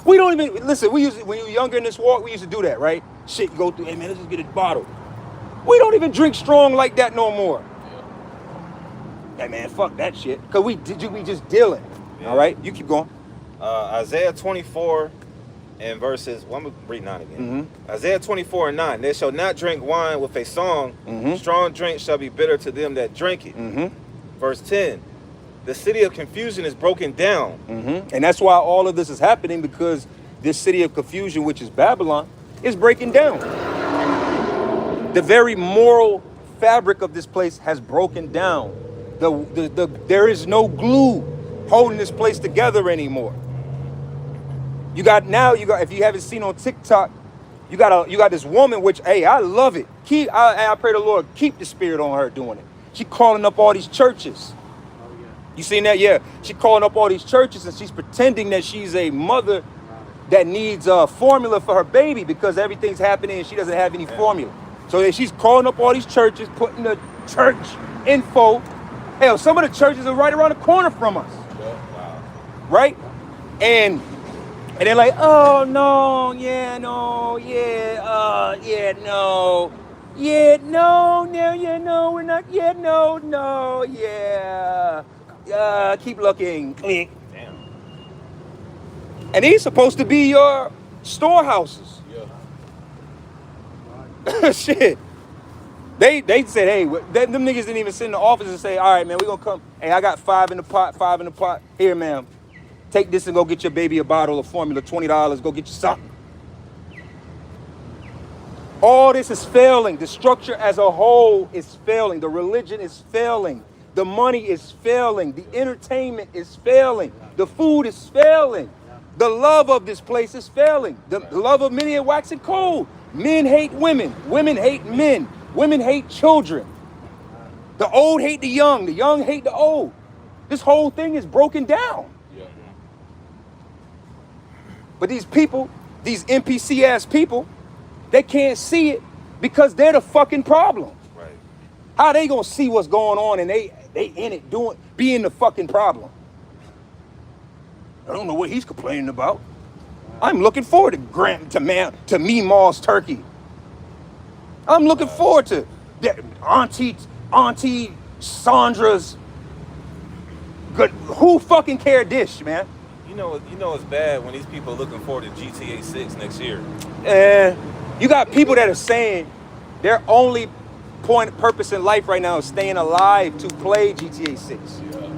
We don't even, listen, when you were younger in this walk, we used to do that, right? Shit, you go through, hey man, let's just get a bottle. We don't even drink strong like that no more. Yeah. Hey man, fuck that shit. Cause we just dealing. Yeah. All right, you keep going. Isaiah 24 and verses, well, I'm gonna read 9 again. Mm-hmm. Isaiah 24 and 9, they shall not drink wine with a song. Mm-hmm. Strong drink shall be bitter to them that drink it. Mm-hmm. Verse 10, the city of confusion is broken down. Mm-hmm. And that's why all of this is happening, because this city of confusion, which is Babylon, is breaking down. The very moral fabric of this place has broken down. There is no glue holding this place together anymore. You got, if you haven't seen on TikTok, you got this woman, which, hey, I love it. I pray the Lord keep the spirit on her doing it. She calling up all these churches. You seen that? Yeah. She calling up all these churches and she's pretending that she's a mother that needs a formula for her baby because everything's happening and she doesn't have any formula. So she's calling up all these churches, putting the church info. Hell, some of the churches are right around the corner from us. Wow. Right? And they're like, oh no, yeah, no, yeah, yeah, no. Yeah, no, yeah, no, we're not, yeah, no, yeah. Keep looking. Click. Damn. And these supposed to be your storehouses. Yeah. Shit. They said, hey, them niggas didn't even sit in the office and say, all right, man, we gonna come. Hey, I got 5 in the pot. Here, ma'am. Take this and go get your baby a bottle of formula, $20. Go get you something. All this is failing. The structure as a whole is failing. The religion is failing. The money is failing. The entertainment is failing. The food is failing. The love of this place is failing. The love of many is waxing cold. Men hate women. Women hate men. Women hate children. The old hate the young hate the old. This whole thing is broken down. Yeah. But these people, these NPC ass people, they can't see it because they're the fucking problem. Right. How they gonna see what's going on and they in it being the fucking problem? I don't know what he's complaining about. I'm looking forward to Meemaw's turkey. I'm looking forward to Auntie Sandra's good. Who fucking cared dish, man? You know it's bad when these people are looking forward to GTA 6 next year. You got people that are saying their only purpose in life right now is staying alive to play GTA 6. Yeah.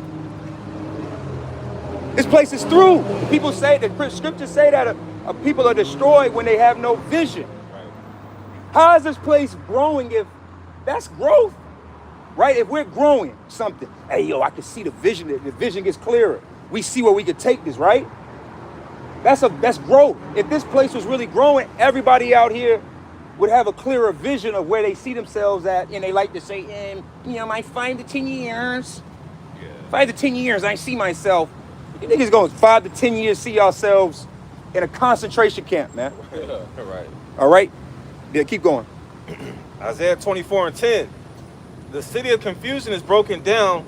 This place is through. People say that scriptures say that people are destroyed when they have no vision. Right. How is this place growing if that's growth? Right? If we're growing something, hey yo, I can see the vision. The vision gets clearer. We see where we could take this, right? That's growth. If this place was really growing, everybody out here would have a clearer vision of where they see themselves at, and they like to say, my 5 to 10 years. Yeah. 5 to 10 years, I see myself. You niggas going 5 to 10 years, see yourselves in a concentration camp, man. Right. All right? Yeah, keep going. Isaiah 24 and 10. The city of confusion is broken down.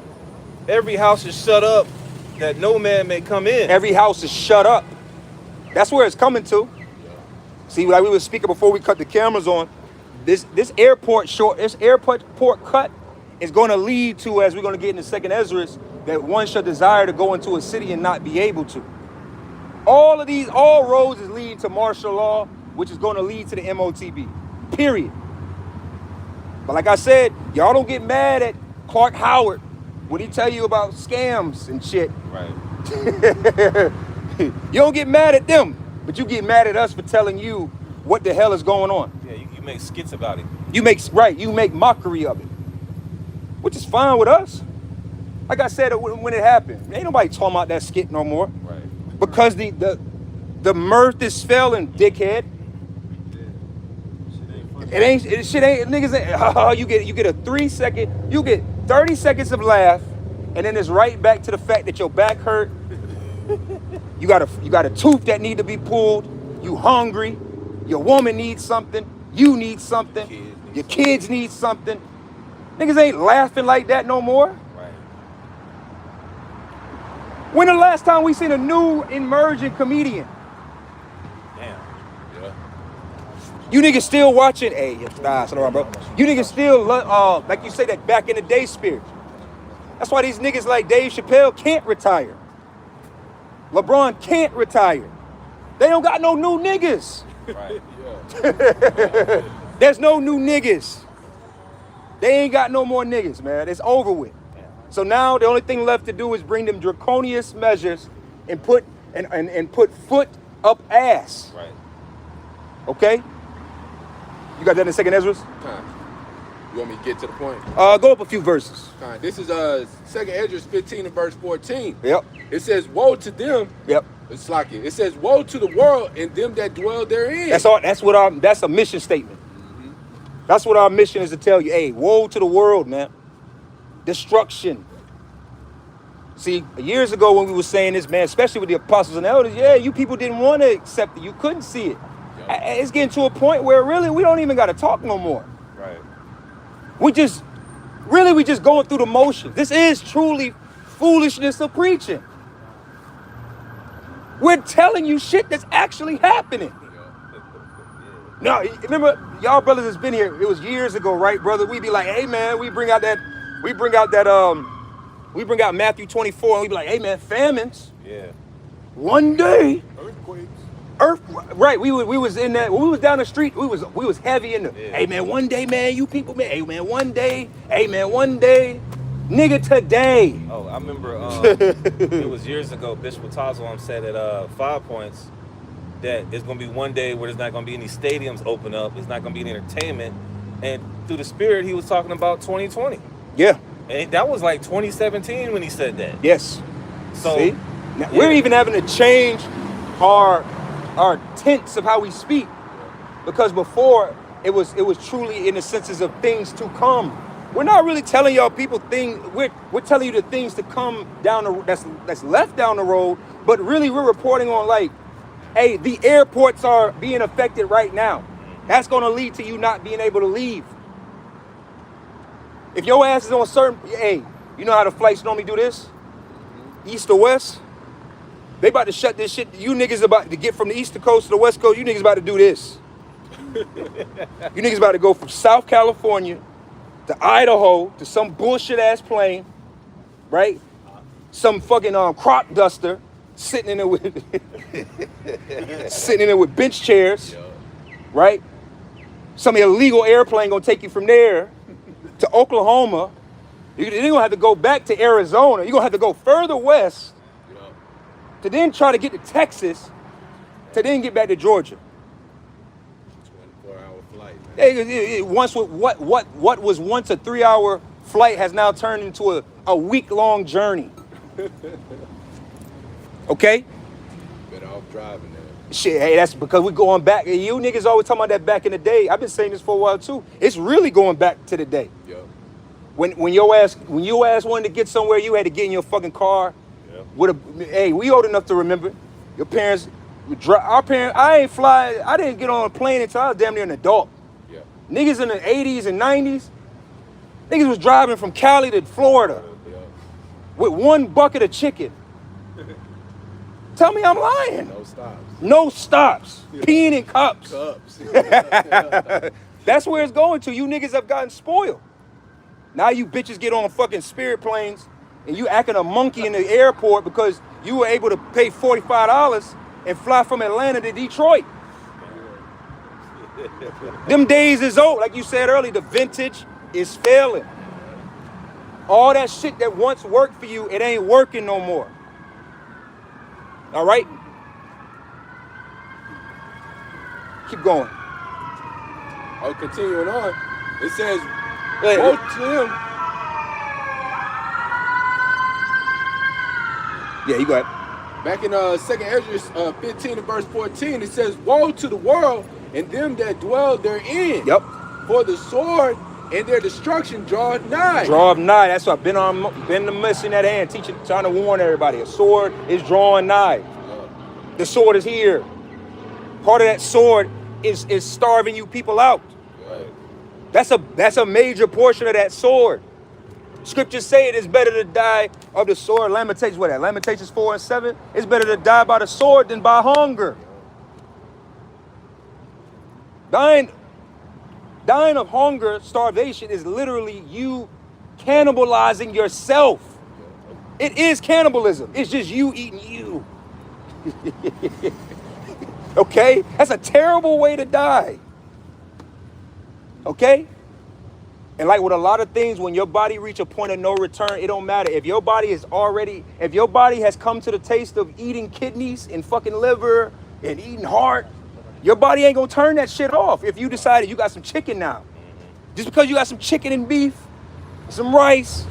Every house is shut up that no man may come in. Every house is shut up. That's where it's coming to. See, like we were speaking before we cut the cameras on, this airport cut is going to lead to, as we're going to get in the second Ezra's, that one shall desire to go into a city and not be able to. All roads is leading to martial law, which is going to lead to the MOTB. Period. But like I said, y'all don't get mad at Clark Howard when he tell you about scams and shit. Right. You don't get mad at them, but you get mad at us for telling you what the hell is going on. Yeah, you make skits about it. You make mockery of it, which is fine with us. Like I said, when it happened, ain't nobody talking about that skit no more. Right. Because the mirth is failing, dickhead. Shit ain't niggas. You get a 3 second, you get 30 seconds of laugh, and then it's right back to the fact that your back hurt. You got a tooth that need to be pulled. You hungry. Your woman needs something. You need something. Your kids need something. Niggas ain't laughing like that no more. Right. When the last time we seen a new emerging comedian? Damn. Yeah. You niggas still watching? Hey, bro. You niggas still like you say, that back in the day spirit. That's why these niggas like Dave Chappelle can't retire. LeBron can't retire. They don't got no new niggas. Right. Yeah. There's no new niggas. They ain't got no more niggas, man. It's over with. So now the only thing left to do is bring them draconian measures and put foot up ass. Right. Okay? You got that in the second Ezra's? Time. You want me to get to the point? Go up a few verses. Time. This is second Ezra's 15 and verse 14. Yep. It says, "Woe to them." Yep. It's like it. It says, "Woe to the world and them that dwell therein." That's all. That's a mission statement. Mm-hmm. That's what our mission is, to tell you. Hey, woe to the world, man. Destruction. See, years ago when we were saying this, man, especially with the apostles and elders, yeah, you people didn't want to accept it. You couldn't see it. Yep. It's getting to a point where really we don't even got to talk no more. Right. We just going through the motions. This is truly foolishness of preaching. We're telling you shit that's actually happening. No, remember, y'all brothers has been here. It was years ago, right, brother? We'd be like, hey man, we bring out Matthew 24, and we'd be like, hey man, famines. Yeah. One day. Earthquakes. Right, we was in that, when we was down the street, we was heavy in the, Yeah. hey man, one day, man, you people, man, hey man, one day, nigga, today. Oh, I remember it was years ago, Bishop Tazo said at 5 Points that there's going to be one day where there's not going to be any stadiums open up. There's not going to be any entertainment. And through the spirit, he was talking about 2020. Yeah. And that was like 2017 when he said that. Yes. So see? Now, we're even having to change our tense of how we speak, because before it was truly in the senses of things to come. We're not really telling y'all people things. We're telling you the things to come down that's left down the road, but really we're reporting on, like, hey, the airports are being affected right now. That's going to lead to you not being able to leave. If your ass is on certain, hey, you know how the flights normally do this? East or west? They about to shut this shit. You niggas about to get from the east coast to the west coast. You niggas about to do this. You niggas about to go from South California to Idaho to some bullshit ass plane, right? Some fucking crop duster sitting in there with bench chairs, right? Some illegal airplane gonna take you from there to Oklahoma. You're gonna have to go back to Arizona. You're gonna have to go further west to then try to get to Texas, to then get back to Georgia. 24-hour flight. What was once a 3-hour flight has now turned into a week-long journey. Okay? Better off driving there. Shit, hey, that's because we're going back. You niggas always talking about that back in the day. I've been saying this for a while too. It's really going back to the day. Yep. When your ass wanted to get somewhere, you had to get in your fucking car. Yep. Hey, we old enough to remember. Your parents, our parents. I didn't get on a plane until I was damn near an adult. Yeah. Niggas in the 80s and 90s, Niggas was driving from Cali to Florida with 1 bucket of chicken. Tell me I'm lying. No stops. No stops. Peeing in cups. Cups. That's where it's going to. You niggas have gotten spoiled. Now you bitches get on fucking Spirit planes and you acting a monkey in the airport because you were able to pay $45 and fly from Atlanta to Detroit. Them days is old. Like you said earlier, the vintage is failing. All that shit that once worked for you, it ain't working no more. All right? Keep going. Oh, continuing on. It says, woe to them. Yeah, you go ahead. Back in 2nd Ezra 15 and verse 14, it says, woe to the world and them that dwell therein. Yep. For the sword and their destruction draweth nigh. Draweth nigh. That's what I've been the mission at hand, teaching, trying to warn everybody. A sword is drawing nigh. The sword is here. Part of that sword is starving you people out. Right. That's a major portion of that sword. Scriptures say it is better to die of the sword. Lamentations, what that? Lamentations 4 and 7. It's better to die by the sword than by hunger. Dying of hunger, starvation, is literally you cannibalizing yourself. It is cannibalism. It's just you eating you. Okay? That's a terrible way to die. Okay? And like with a lot of things, when your body reach a point of no return, it don't matter. If your body has come to the taste of eating kidneys and fucking liver and eating heart, your body ain't gonna turn that shit off if you decided you got some chicken now. Just because you got some chicken and beef, some rice,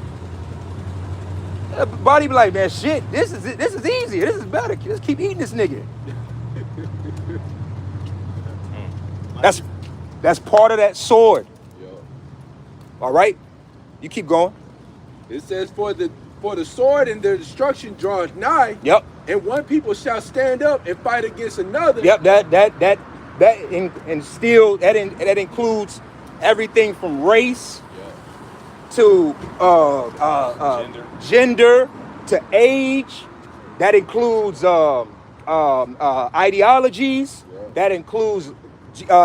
the body be like, man, shit, this is easier. This is better. Just keep eating this nigga. That's part of that sword. All right, you keep going. It says, for the sword and their destruction draweth nigh. Yep. And one people shall stand up and fight against another. Yep. That includes everything from race to gender to age. That includes ideologies. That includes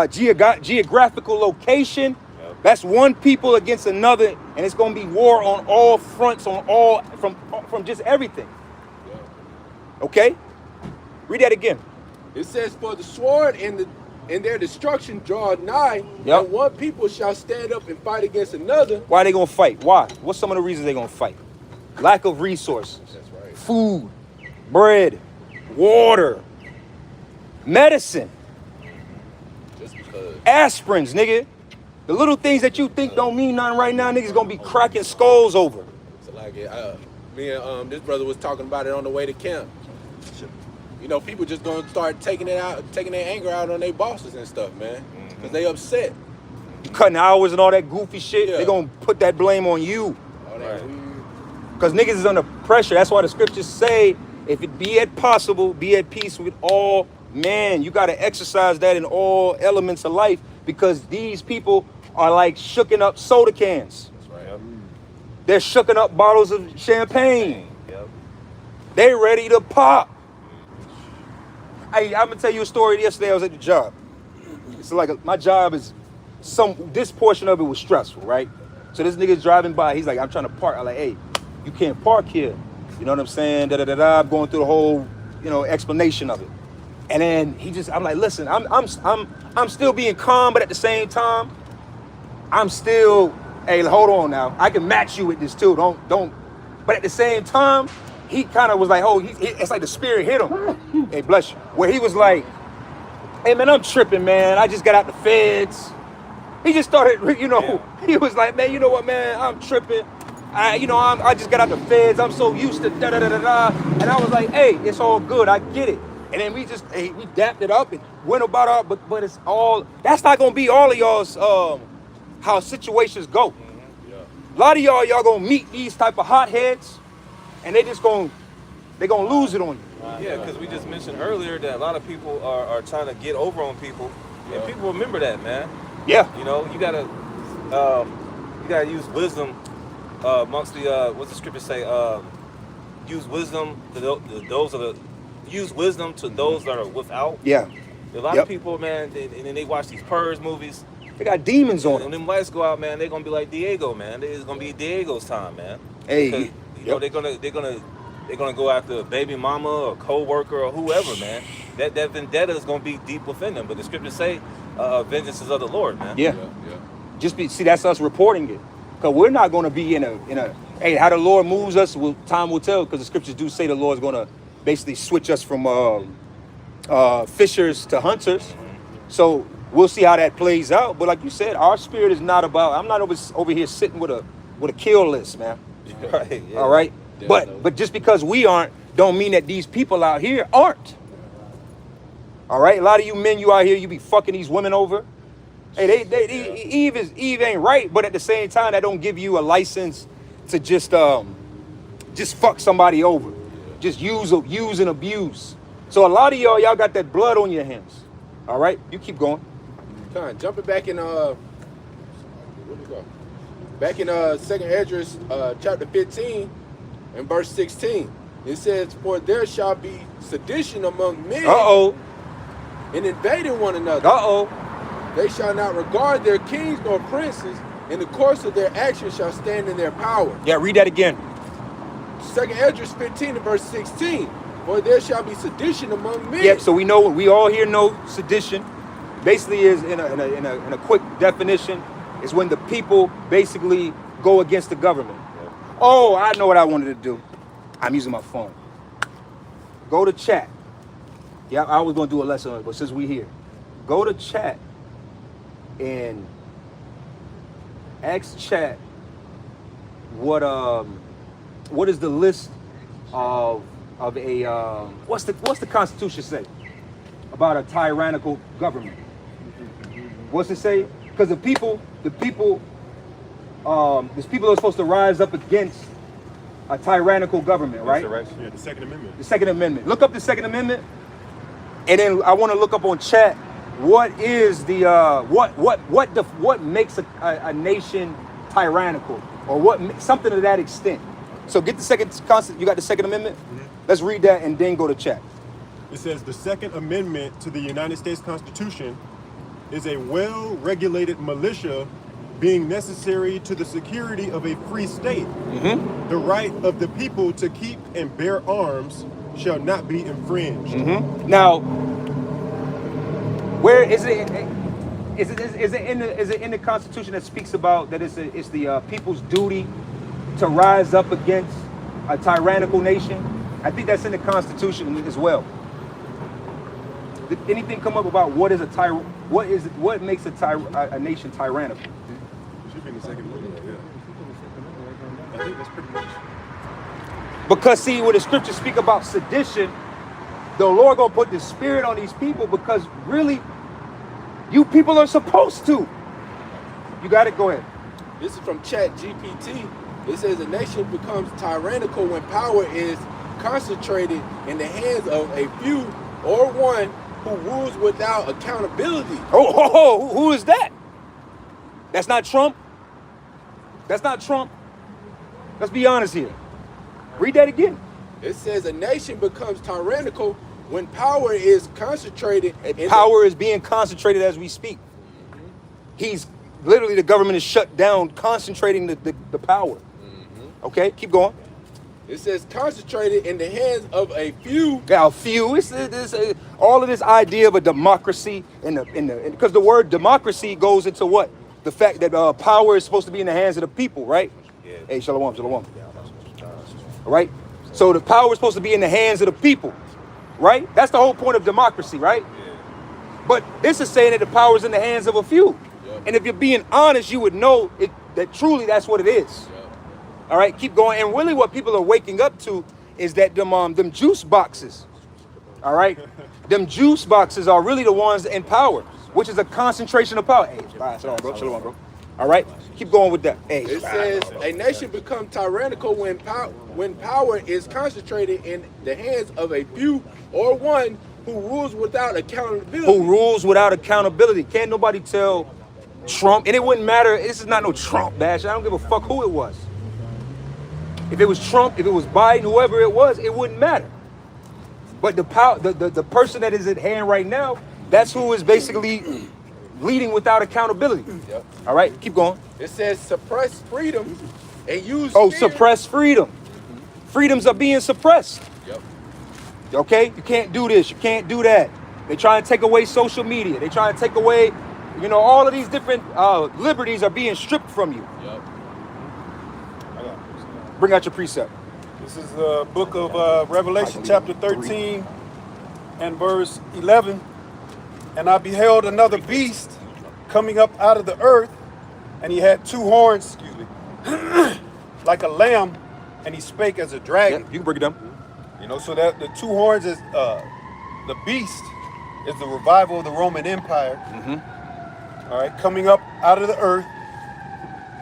geographical location. That's one people against another, and it's gonna be war on all fronts, from just everything. Okay? Read that again. It says, for the sword and their destruction draweth nigh, Yep. and one people shall stand up and fight against another. Why are they gonna fight? Why? What's some of the reasons they're gonna fight? Lack of resources. That's right. Food, bread, water, medicine, Just because. aspirins, nigga. The little things that you think don't mean nothing right now, niggas gonna be cracking skulls over. So like, me and this brother was talking about it on the way to camp. You know, people just gonna start taking their anger out on their bosses and stuff, man, because they upset. You cutting hours and all that goofy shit, Yeah. they gonna put that blame on you. All that weird. Because niggas is under pressure. That's why the scriptures say, if it be at possible, be at peace with all men. You gotta exercise that in all elements of life, because these people are like shooken up soda cans. That's right. They're shooken up bottles of champagne. Yep. They ready to pop. Hey, I'm gonna tell you a story. Yesterday I was at the job. It's like my job is this portion of it was stressful, right? So this nigga's driving by. He's like, I'm trying to park. I'm like, hey, you can't park here. You know what I'm saying? Da da da da. I'm going through the whole, explanation of it. And then I'm like, listen, I'm still being calm, but at the same time, I'm still, hey, hold on now. I can match you with this too. Don't. But at the same time, he kind of was like, oh, it's like the spirit hit him. Hey, bless you. Where he was like, hey man, I'm tripping, man. I just got out the feds. He just started, he was like, man, you know what, man? I'm tripping. I just got out the feds. I'm so used to da da da da da. And I was like, hey, it's all good. I get it. And then we dapped it up and went about our, but it's all, that's not gonna be all of y'all's how situations go. A lot of y'all gonna meet these type of hotheads, and they're gonna lose it on you. Yeah, because we just mentioned earlier that a lot of people are trying to get over on people, and people remember that, man. Yeah. You gotta You gotta use wisdom amongst the what's the scripture say? Use wisdom to those of the use wisdom to those that are without. Yeah. A lot of people, man, and they watch these Purge movies. They got demons on When them. them lights go out, man, they're gonna be like Diego, man. It's gonna be Diego's time, man. Hey, because, you know, they're gonna go after a baby mama or co-worker or whoever, man. That vendetta is gonna be deep within them. But the scriptures say, vengeance is of the Lord, man. Yeah. See, that's us reporting it, because we're not gonna be in a. Hey, how the Lord moves us, time will tell. Because the scriptures do say the Lord's gonna basically switch us from fishers to hunters. So we'll see how that plays out. But like you said, our spirit is not about. I'm not over here sitting with a kill list, man. Right. Yeah. All right. But just because we aren't, don't mean that these people out here aren't. All right. A lot of you men, you out here, you be fucking these women over. Hey, Eve ain't right, but at the same time, that don't give you a license to just fuck somebody over, just use and abuse. So a lot of y'all got that blood on your hands. All right, you keep going. Jumping back in where'd we go? Back in 2nd Esdras chapter 15 and verse 16, it says, "For there shall be sedition among men, and invading one another. They shall not regard their kings nor princes, in the course of their actions shall stand in their power." Yeah, read that again. 2nd Esdras 15 and verse 16. "For there shall be sedition among men." Yeah, so we all here know sedition. Basically, is in a quick definition, is when the people basically go against the government. Oh, I know what I wanted to do. I'm using my phone. Go to chat. Yeah, I was gonna do a lesson on it, but since we here, go to chat and ask chat what is the list of a what's the Constitution say about a tyrannical government? What's it say? Because the people there's people that are supposed to rise up against a tyrannical government, right? Yeah, the Second Amendment. The Second Amendment. Look up the Second Amendment, and then I want to look up on chat what is the what makes a nation tyrannical, or something to that extent. So get the you got the Second Amendment? Mm-hmm. Let's read that and then go to chat. It says the Second Amendment to the United States Constitution is a well-regulated militia being necessary to the security of a free state. Mm-hmm. The right of the people to keep and bear arms shall not be infringed. Mm-hmm. Now, where is it? Is it in the Constitution that speaks about that it's the people's duty to rise up against a tyrannical nation? I think that's in the Constitution as well. Did anything come up about what makes a nation tyrannical? Should be in the Second Amendment, yeah. I think that's pretty much. Because see, when the scriptures speak about sedition, the Lord gonna put the spirit on these people, because really, you people are supposed to. You got it? Go ahead. This is from Chat GPT. It says a nation becomes tyrannical when power is concentrated in the hands of a few or one who rules without accountability. Who is that? That's not Trump. That's not Trump. Let's be honest here. Read that again. It says a nation becomes tyrannical when power is concentrated. Power is being concentrated as we speak. Mm-hmm. He's literally, the government is shut down, concentrating the power. Mm-hmm. Okay, keep going. It says concentrated in the hands of a few. Yeah, a few. It's all of this idea of a democracy, because the word democracy goes into what? The fact that power is supposed to be in the hands of the people, right? Yeah. Hey, shalom. All right? So the power is supposed to be in the hands of the people, right? That's the whole point of democracy, right? Yeah. But this is saying that the power is in the hands of a few. Yeah. And if you're being honest, you would know that truly that's what it is. Yeah. All right, keep going. And really what people are waking up to is that them juice boxes, all right? Them juice boxes are really the ones in power, which is a concentration of power. Hey, shalom, bro. All right, keep going with that. Hey, it says a nation becomes tyrannical when power is concentrated in the hands of a few or one who rules without accountability. Who rules without accountability. Can't nobody tell Trump, and it wouldn't matter. This is not no Trump bash. I don't give a fuck who it was. If it was Trump, if it was Biden, whoever it was, it wouldn't matter. But the power, the person that is at hand right now, that's who is basically leading without accountability. Yep. All right, keep going. It says suppress freedom and use Oh, fear. suppress freedom. Freedoms are being suppressed. Yep. Okay, you can't do this, you can't do that. They try to take away social media. They try to take away, you know, all of these different liberties are being stripped from you. Yep. Bring out your precept. This is the book of Revelation, chapter 13 and verse 11. And I beheld another beast coming up out of the earth, and he had two horns, like a lamb, and he spake as a dragon. Yeah, you can break it down. You know, so that the two horns is the beast is the revival of the Roman Empire. All right, coming up out of the earth,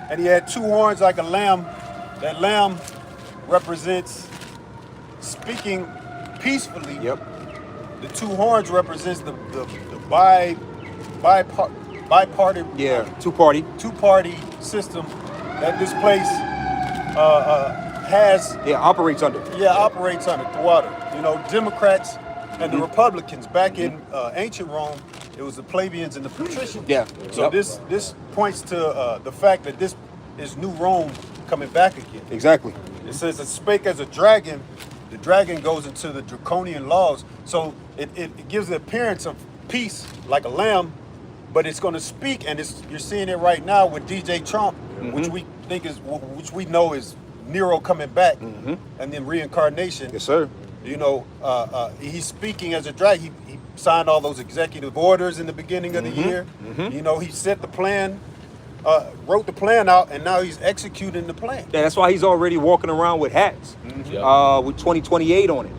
and he had two horns like a lamb. That lamb represents speaking peacefully. Yep. The two horns represents the bipartisan Yeah, two-party system that this place has. Yeah, operates under. Operates under throughout it. You know, Democrats and the Republicans back in ancient Rome, it was the plebeians and the patricians. Yeah. So Yep. this points to the fact that this is New Rome coming back again. Exactly. It says it spake as a dragon. The dragon goes into the draconian laws. So it gives the appearance of peace like a lamb, but it's going to speak, and you're seeing it right now with DJ Trump, which we know is Nero coming back, and then reincarnation. Yes, sir. You know, he's speaking as a dragon. He signed all those executive orders in the beginning of the year. You know, he set the plan, wrote the plan out, and now he's executing the plan. Yeah, that's why he's already walking around with hats with 2028 on it.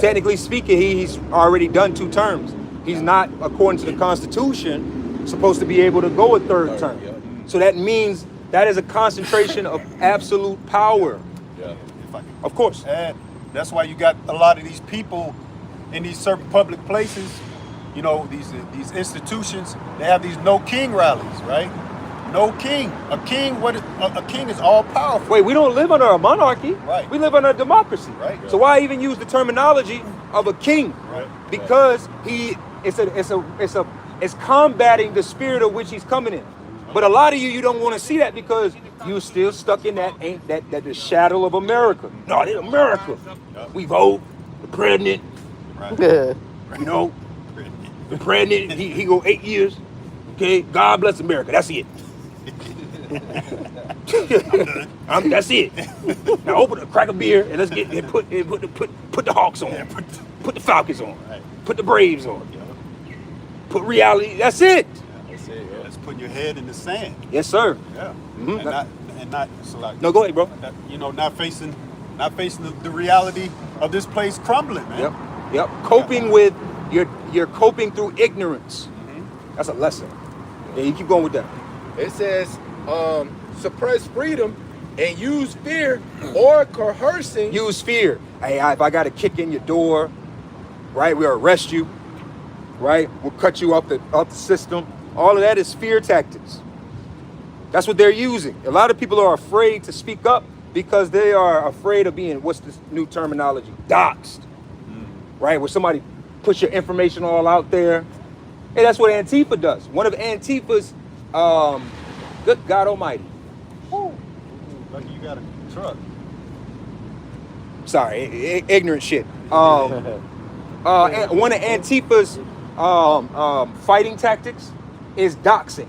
Technically speaking, he's already done 2 terms. He's not, according to the Constitution, supposed to be able to go a 3rd term. So that means that is a concentration of absolute power. Yeah. Of course. And that's why you got a lot of these people in these certain public places, you know, these institutions, they have these no king rallies, right? No king. A king is all powerful. Wait, we don't live under a monarchy. Right. We live under a democracy. Right. So why even use the terminology of a king? Right. Because it's combating the spirit of which he's coming in. But a lot of you don't want to see that because you're still stuck in that the shadow of America. No, it's America. We vote, the president, Right. you know, the president, he go 8 years. Okay, God bless America. That's it. That's it. Now crack a beer and let's put the Hawks on. Put the Falcons on. Put the Braves on. Put reality. That's it. That's it. Yeah. That's putting your head in the sand. Yes, sir. Yeah. Mhm. And not so like, No, go ahead, bro. you know, not facing the reality of this place crumbling, man. Yep. Coping with you're coping through ignorance. That's a lesson. Yeah, you keep going with that. It says suppress freedom and use fear or coercing. Use fear. Hey, if I got to kick in your door, right? We'll arrest you, right? We'll cut you off the system. All of that is fear tactics. That's what they're using. A lot of people are afraid to speak up because they are afraid of being, what's this new terminology? Doxed, right? Where somebody puts your information all out there. Hey, that's what Antifa does. One of Antifa's, good God Almighty. Like you got a truck. Sorry, ignorant shit. One of Antifa's fighting tactics is doxing,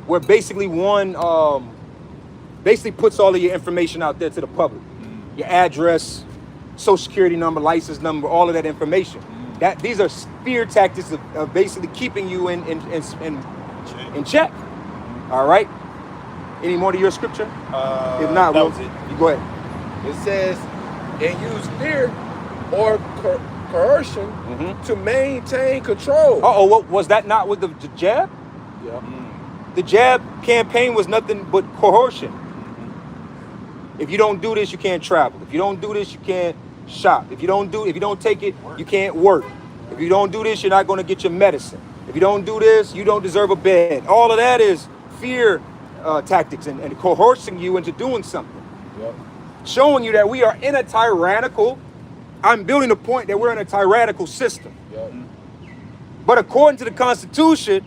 where basically one basically puts all of your information out there to the public. Your address, social security number, license number, all of that information. These are fear tactics of basically keeping you in check. All right. Any more to your scripture? If not, that was it. You go ahead. It says and use fear or coercion to maintain control. What was that not with the jab? Yeah. The jab campaign was nothing but coercion. If you don't do this, you can't travel. If you don't do this, you can't shop. If you don't take it, you can't work. If you don't do this, you're not going to get your medicine. If you don't do this, you don't deserve a bed. All of that is fear tactics and coercing you into doing something. Yep. Showing you that we are in a tyrannical, I'm building a point that we're in a tyrannical system. Yep. But according to the Constitution,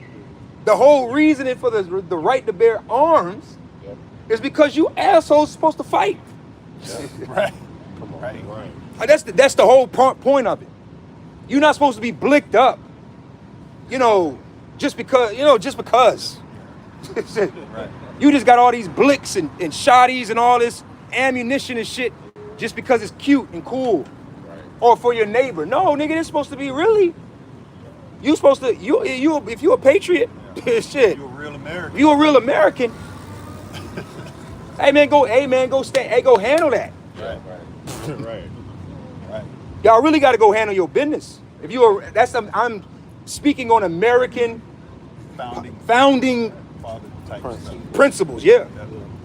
the whole reasoning for the right to bear arms Yep. is because you assholes supposed to fight. Right. Come on. Right. That's the whole point of it. You're not supposed to be blicked up, just because. Right. You just got all these blicks and shotties and all this ammunition and shit just because it's cute and cool. Right. Or for your neighbor. No, nigga, it's supposed to be really. You supposed to, if you a patriot, shit. You're a real American. You a real American. Hey man, go handle that. Right. Right. Right. Right. Y'all really got to go handle your business. If you are, I'm speaking on American founding Father type stuff. principles. Yeah.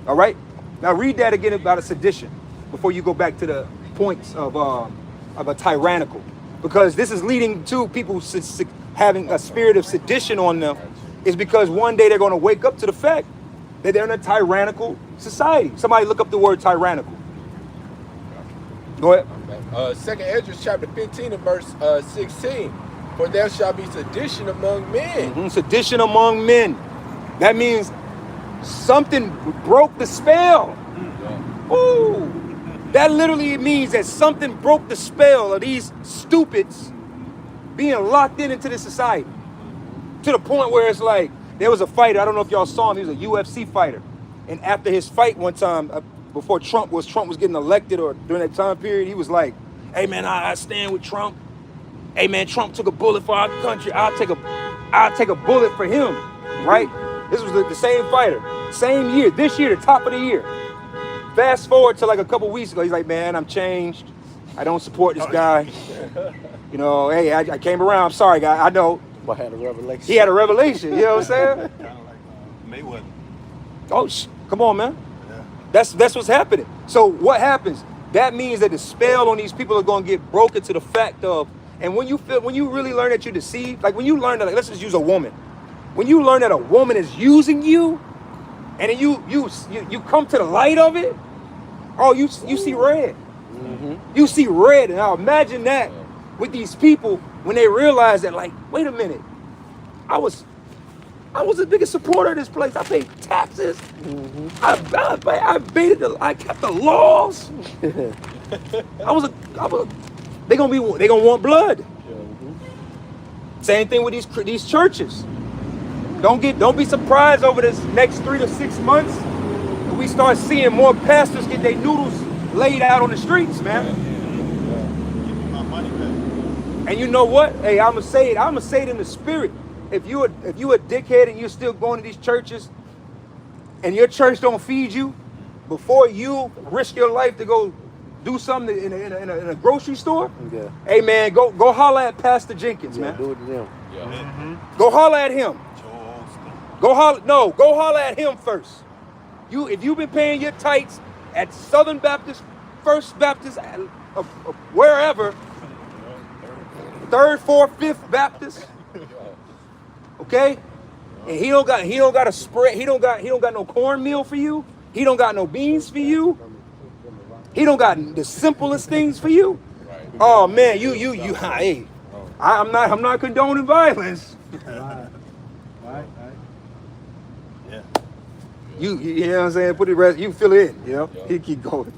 All right. Now read that again about a sedition before you go back to the points of a tyrannical, because this is leading to people having a spirit of sedition on them. Is because one day they're going to wake up to the fact that they're in a tyrannical society. Somebody look up the word tyrannical. Go ahead. 2nd Ezra chapter 15 and verse 16. For there shall be sedition among men. Sedition among men. That means something broke the spell. Ooh. That literally means that something broke the spell of these stupids being locked into this society. To the point where it's like, there was a fighter, I don't know if y'all saw him, he was a UFC fighter. And after his fight one time, before Trump was getting elected, or during that time period, he was like, hey man, I stand with Trump. Hey man, Trump took a bullet for our country. I'll take a bullet for him, right? This was the same fighter, same year, this year, the top of the year. Fast forward to like a couple weeks ago, he's like, man, I'm changed. I don't support this guy. Hey, I came around, I'm sorry, guy, I know. But had a revelation. He had a revelation, you know what I'm saying? Kind of like Mayweather. Oh, come on, man. Yeah. That's what's happening. So what happens? That means that the spell on these people are going to get broken to the fact of, and when you really learn that you're deceived, like when you learn that, like, let's just use a woman. When you learn that a woman is using you, and then you come to the light of it, oh, you see red. Mm-hmm. You see red. And now imagine that with these people when they realize that, like, wait a minute, I was the biggest supporter of this place. I paid taxes. Mm-hmm. I kept the laws. They gonna want blood. Mm-hmm. Same thing with these churches. Don't be surprised over this next 3 to 6 months when we start seeing more pastors get their noodles laid out on the streets, man. Give me my money back. And you know what? Hey, I'ma say it in the spirit. If you a dickhead and you're still going to these churches and your church don't feed you, before you risk your life to go do something in a grocery store, Yeah. hey man, go holler at Pastor Jenkins, man. Do it to them. Yeah. Mm-hmm. Go holler at him. Joel Osteen. Go holler at him first. If you've been paying your tithes at Southern Baptist, First Baptist, wherever, 3rd, 4th, 5th Baptist, okay, and he don't got a spread. He don't got no cornmeal for you. He don't got no beans for you. He don't got the simplest things for you. Right. Oh man, hey, I'm not condoning violence. Yeah. You know what I'm saying? Put it rest. You fill it in. You know. Yeah. He keep going.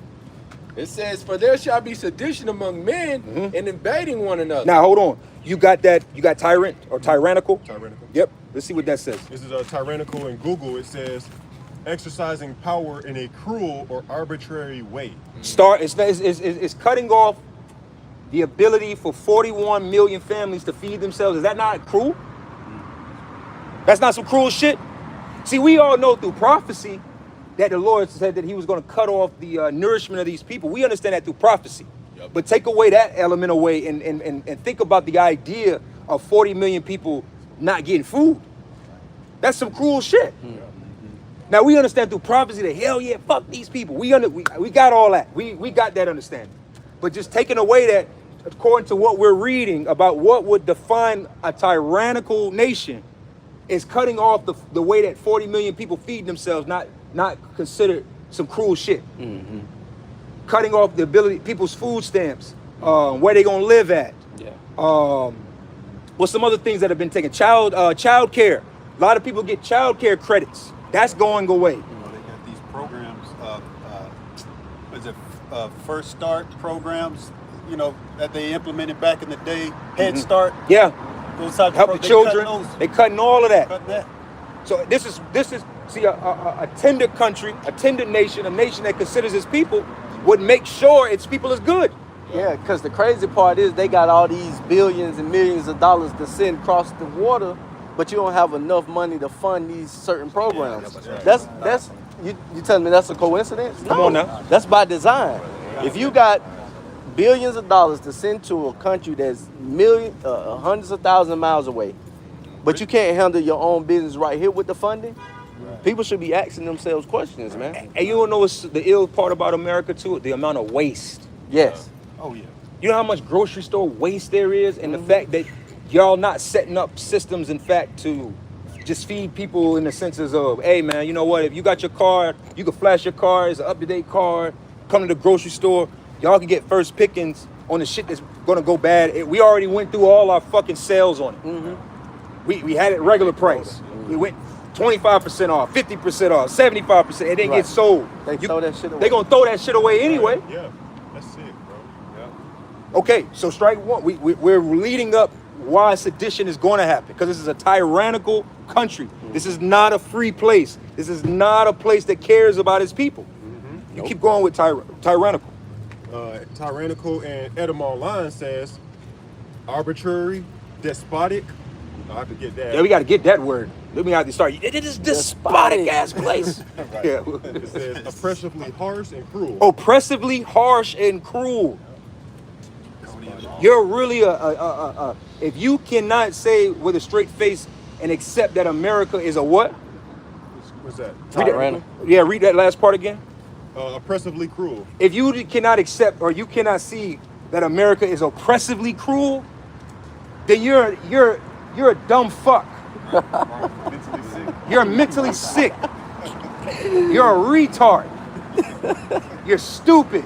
It says, for there shall be sedition among men and invading one another. Now hold on. You got that? You got tyrant or tyrannical? Tyrannical. Yep. Let's see what that says. This is a tyrannical in Google. It says exercising power in a cruel or arbitrary way. It's cutting off the ability for 41 million families to feed themselves. Is that not cruel? That's not some cruel shit? See, we all know through prophecy that the Lord said that he was going to cut off the nourishment of these people. We understand that through prophecy. Yep. But take away that element away and think about the idea of 40 million people not getting food. That's some cruel shit. Now we understand through prophecy that hell yeah, fuck these people. We got all that. We got that understanding. But just taking away that, according to what we're reading about what would define a tyrannical nation, is cutting off the way that 40 million people feed themselves, not considered some cruel shit. Cutting off the ability, people's food stamps, where they gonna live at. Yeah. What's some other things that have been taken? Child care. A lot of people get child care credits. That's going away. You know, they got these programs, First Start programs, you know, that they implemented back in the day, Head Start. Yeah. Those types Help of the children. They cutting all of that. Cutting that. So this is see a tender country, a tender nation, a nation that considers its people would make sure its people is good. Yeah, because the crazy part is they got all these billions and millions of dollars to send across the water, but you don't have enough money to fund these certain programs. That's you telling me that's a coincidence? Come on now. That's by design. If you got billions of dollars to send to a country that's hundreds of thousands of miles away, but you can't handle your own business right here with the funding, people should be asking themselves questions, man. And you don't know what's the ill part about America too? The amount of waste. Yes. Oh yeah. You know how much grocery store waste there is, and the fact that y'all not setting up systems, in fact, to just feed people in the senses of, hey man, you know what? If you got your card, you can flash your card. It's an up-to-date card. Come to the grocery store. Y'all can get first pickings on the shit that's gonna go bad. We already went through all our fucking sales on it. We had it regular price. We went 25% off, 50% off, 75%. It didn't get sold. They throw that shit away. They gonna throw that shit away anyway. Yeah, that's it, bro. Yeah. Okay, so strike one. We're leading up why sedition is going to happen, because this is a tyrannical country. This is not a free place. This is not a place that cares about its people. You keep going with tyrannical. Tyrannical and Edom Online says arbitrary, despotic. I have to get that. Yeah, we got to get that word. Let me have to start. It is despotic ass place. Yeah. It says oppressively harsh and cruel. Oppressively harsh and cruel. You're really if you cannot say with a straight face and accept that America is a what? What's that? Tyrannical. Yeah, read that last part again. Oppressively cruel. If you cannot accept or you cannot see that America is oppressively cruel, then you're a dumb fuck. Mentally sick. You're mentally sick. You're a retard. You're stupid.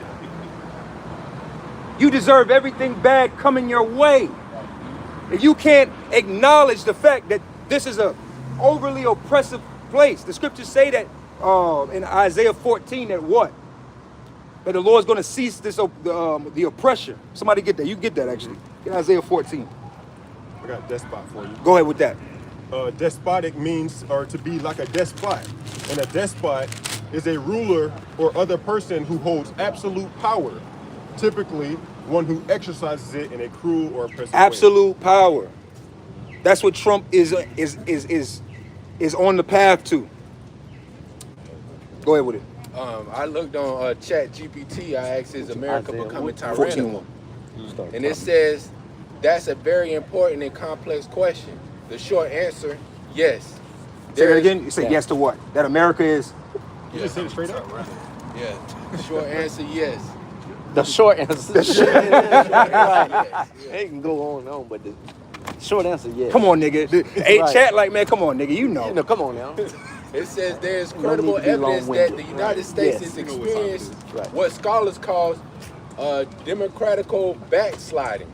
You deserve everything bad coming your way. If you can't acknowledge the fact that this is a overly oppressive place, the scriptures say that in Isaiah 14 that what? That the Lord's going to cease this the oppression. Somebody get that. You get that actually. Get Isaiah 14. I got despot for you. Go ahead with that. Despotic means or to be like a despot, and a despot is a ruler or other person who holds absolute power, typically one who exercises it in a cruel or oppressive way. Absolute power. That's what Trump is on the path to. Go ahead with it. I looked on Chat GPT. I asked, is America Isaiah becoming 14. tyrannical? And it says, that's a very important and complex question. The short answer, yes. Say that again. You say yes to what? That America is. You just said it straight up. Yeah. The short answer, yes. The short answer. Right. It can go on and on, but the short answer, yes. Come on, nigga. Hey, Right. chat like, man, come on, nigga. You know. You know, come on now. It says there is don't credible need to be evidence that long-winded. the United States Yes. is experiencing Right. what scholars call democratical backsliding.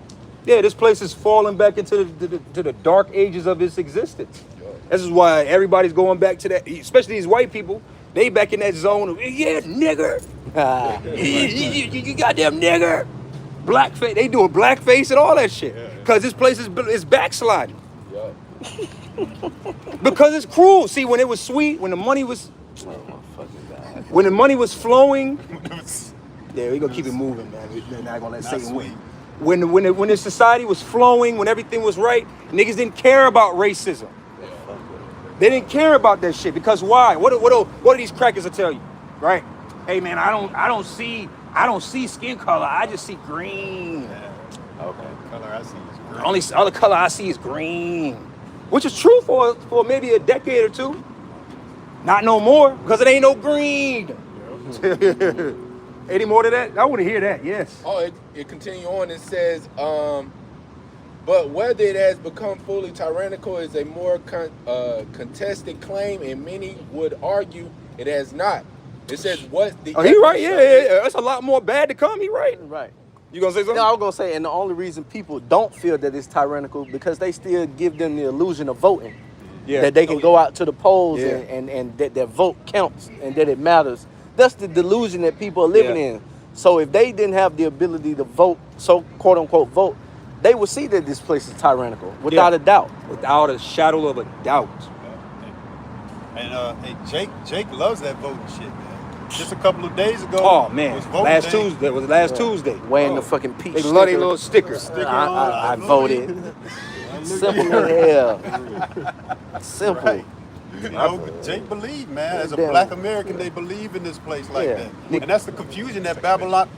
Yeah, this place is falling back into the dark ages of its existence. This is why everybody's going back to that, especially these white people. They back in that zone of, yeah, nigger. you goddamn nigger. Blackface. They do a blackface and all that shit. Because this place is backsliding. Yeah. Because it's cruel. See, when it was sweet, when the money was, when the money was flowing, yeah, we gonna keep it moving, man. We're not gonna let Satan win. When the society was flowing, when everything was right, niggas didn't care about racism. They didn't care about that shit because why? What do these crackers will tell you, right? Hey man, I don't see skin color. I just see green. Okay. Color I see is green. Only other color I see is green, which is true for maybe a decade or two. Not no more because it ain't no green. Any more to that? I want to hear that. Yes. Oh, it continue on. It says, But whether it has become fully tyrannical is a more contested claim, and many would argue it has not. It says what the. Oh, he right. Yeah. That's a lot more bad to come. He right. Right. You gonna say something? No, I was gonna say, and the only reason people don't feel that it's tyrannical because they still give them the illusion of voting. Yeah. That they can go out to the polls Yeah. and that their vote counts and that it matters. That's the delusion that people are living Yeah. in. So if they didn't have the ability to vote, so quote unquote vote, they would see that this place is tyrannical without a doubt. Without a shadow of a doubt. And hey, Jake loves that voting shit, man. Just a couple of days ago. Oh man, was voting last day. Tuesday. It was last Tuesday. Wearing the fucking peach. They love their sticker. little stickers. Sticker I on. voted. Simple as hell. Simple. Right. You know, Jake believed, man. As a Damn. black American, they believe in this place like Yeah. that. And that's the confusion that Babylon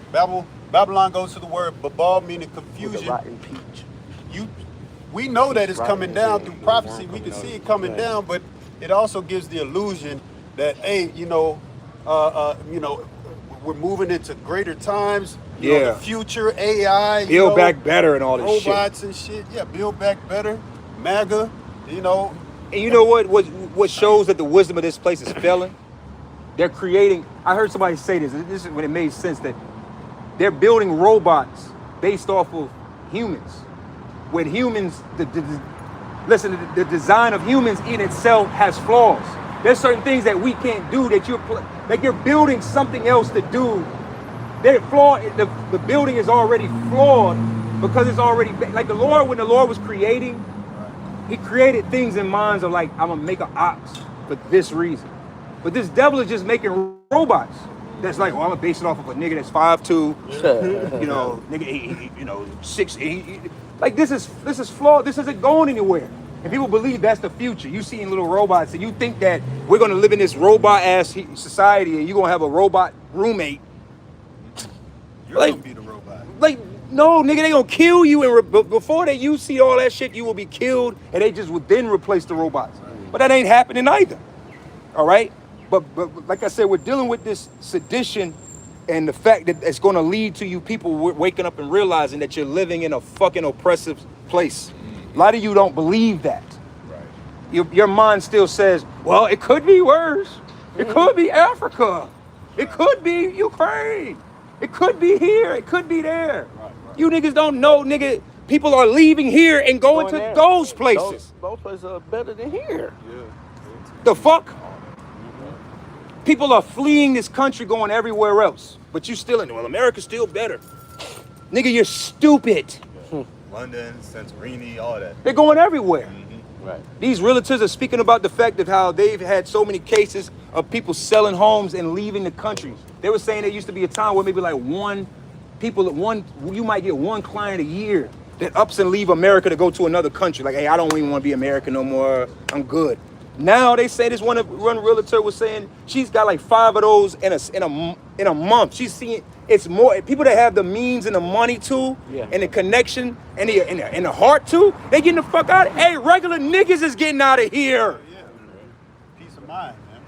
goes to the word babal, meaning With the confusion. rotten peach. We know that it's Right. coming down through prophecy. We can see it coming down, but it also gives the illusion that, hey, we're moving into greater times. You know, the future, AI, Build back better and all this shit. robots and shit. Yeah, build back better. MAGA, you know. And you know what shows that the wisdom of this place is failing? They're creating. I heard somebody say this. This is when it made sense that they're building robots based off of humans. When humans, the design of humans in itself has flaws. There's certain things that we can't do that you're building something else to do. They're flawed. The building is already flawed because it's already like the Lord. When the Lord was creating, He created things in minds of like, I'm gonna make an ox for this reason. But this devil is just making robots. That's like, well, I'm gonna base it off of a nigga that's 5'2", nigga, 6'8". Like this is flawed. This isn't going anywhere. And people believe that's the future. You see little robots, and you think that we're gonna live in this robot-ass society, and you're gonna have a robot roommate. You're gonna be the robot. Like, no, nigga, they gonna kill you, and before you see all that shit, you will be killed, and they just would then replace the robots. But that ain't happening either. All right. But like I said, we're dealing with this sedition and the fact that it's going to lead to you people waking up and realizing that you're living in a fucking oppressive place. A lot of you don't believe that. Right. Your mind still says, well, it could be worse. It could be Africa. It could be Ukraine. It could be here. It could be there. Right. You niggas don't know, nigga. People are leaving here and going to there. those places. Those places are better than here. Yeah. The fuck? People are fleeing this country going everywhere else. But you still in, well, America's still better. Nigga, you're stupid. London, Santorini, all that. They're going everywhere. Right. These realtors are speaking about the fact of how they've had so many cases of people selling homes and leaving the country. They were saying there used to be a time where maybe like you might get one client a year that ups and leave America to go to another country. Like, hey, I don't even want to be American no more. I'm good. Now they say this one realtor was saying she's got like 5 of those in a month. She's seeing it's more people that have the means and the money too, and the connection and the heart too. They getting the fuck out. Hey, regular niggas is getting out of here. Yeah. Peace of mind, man.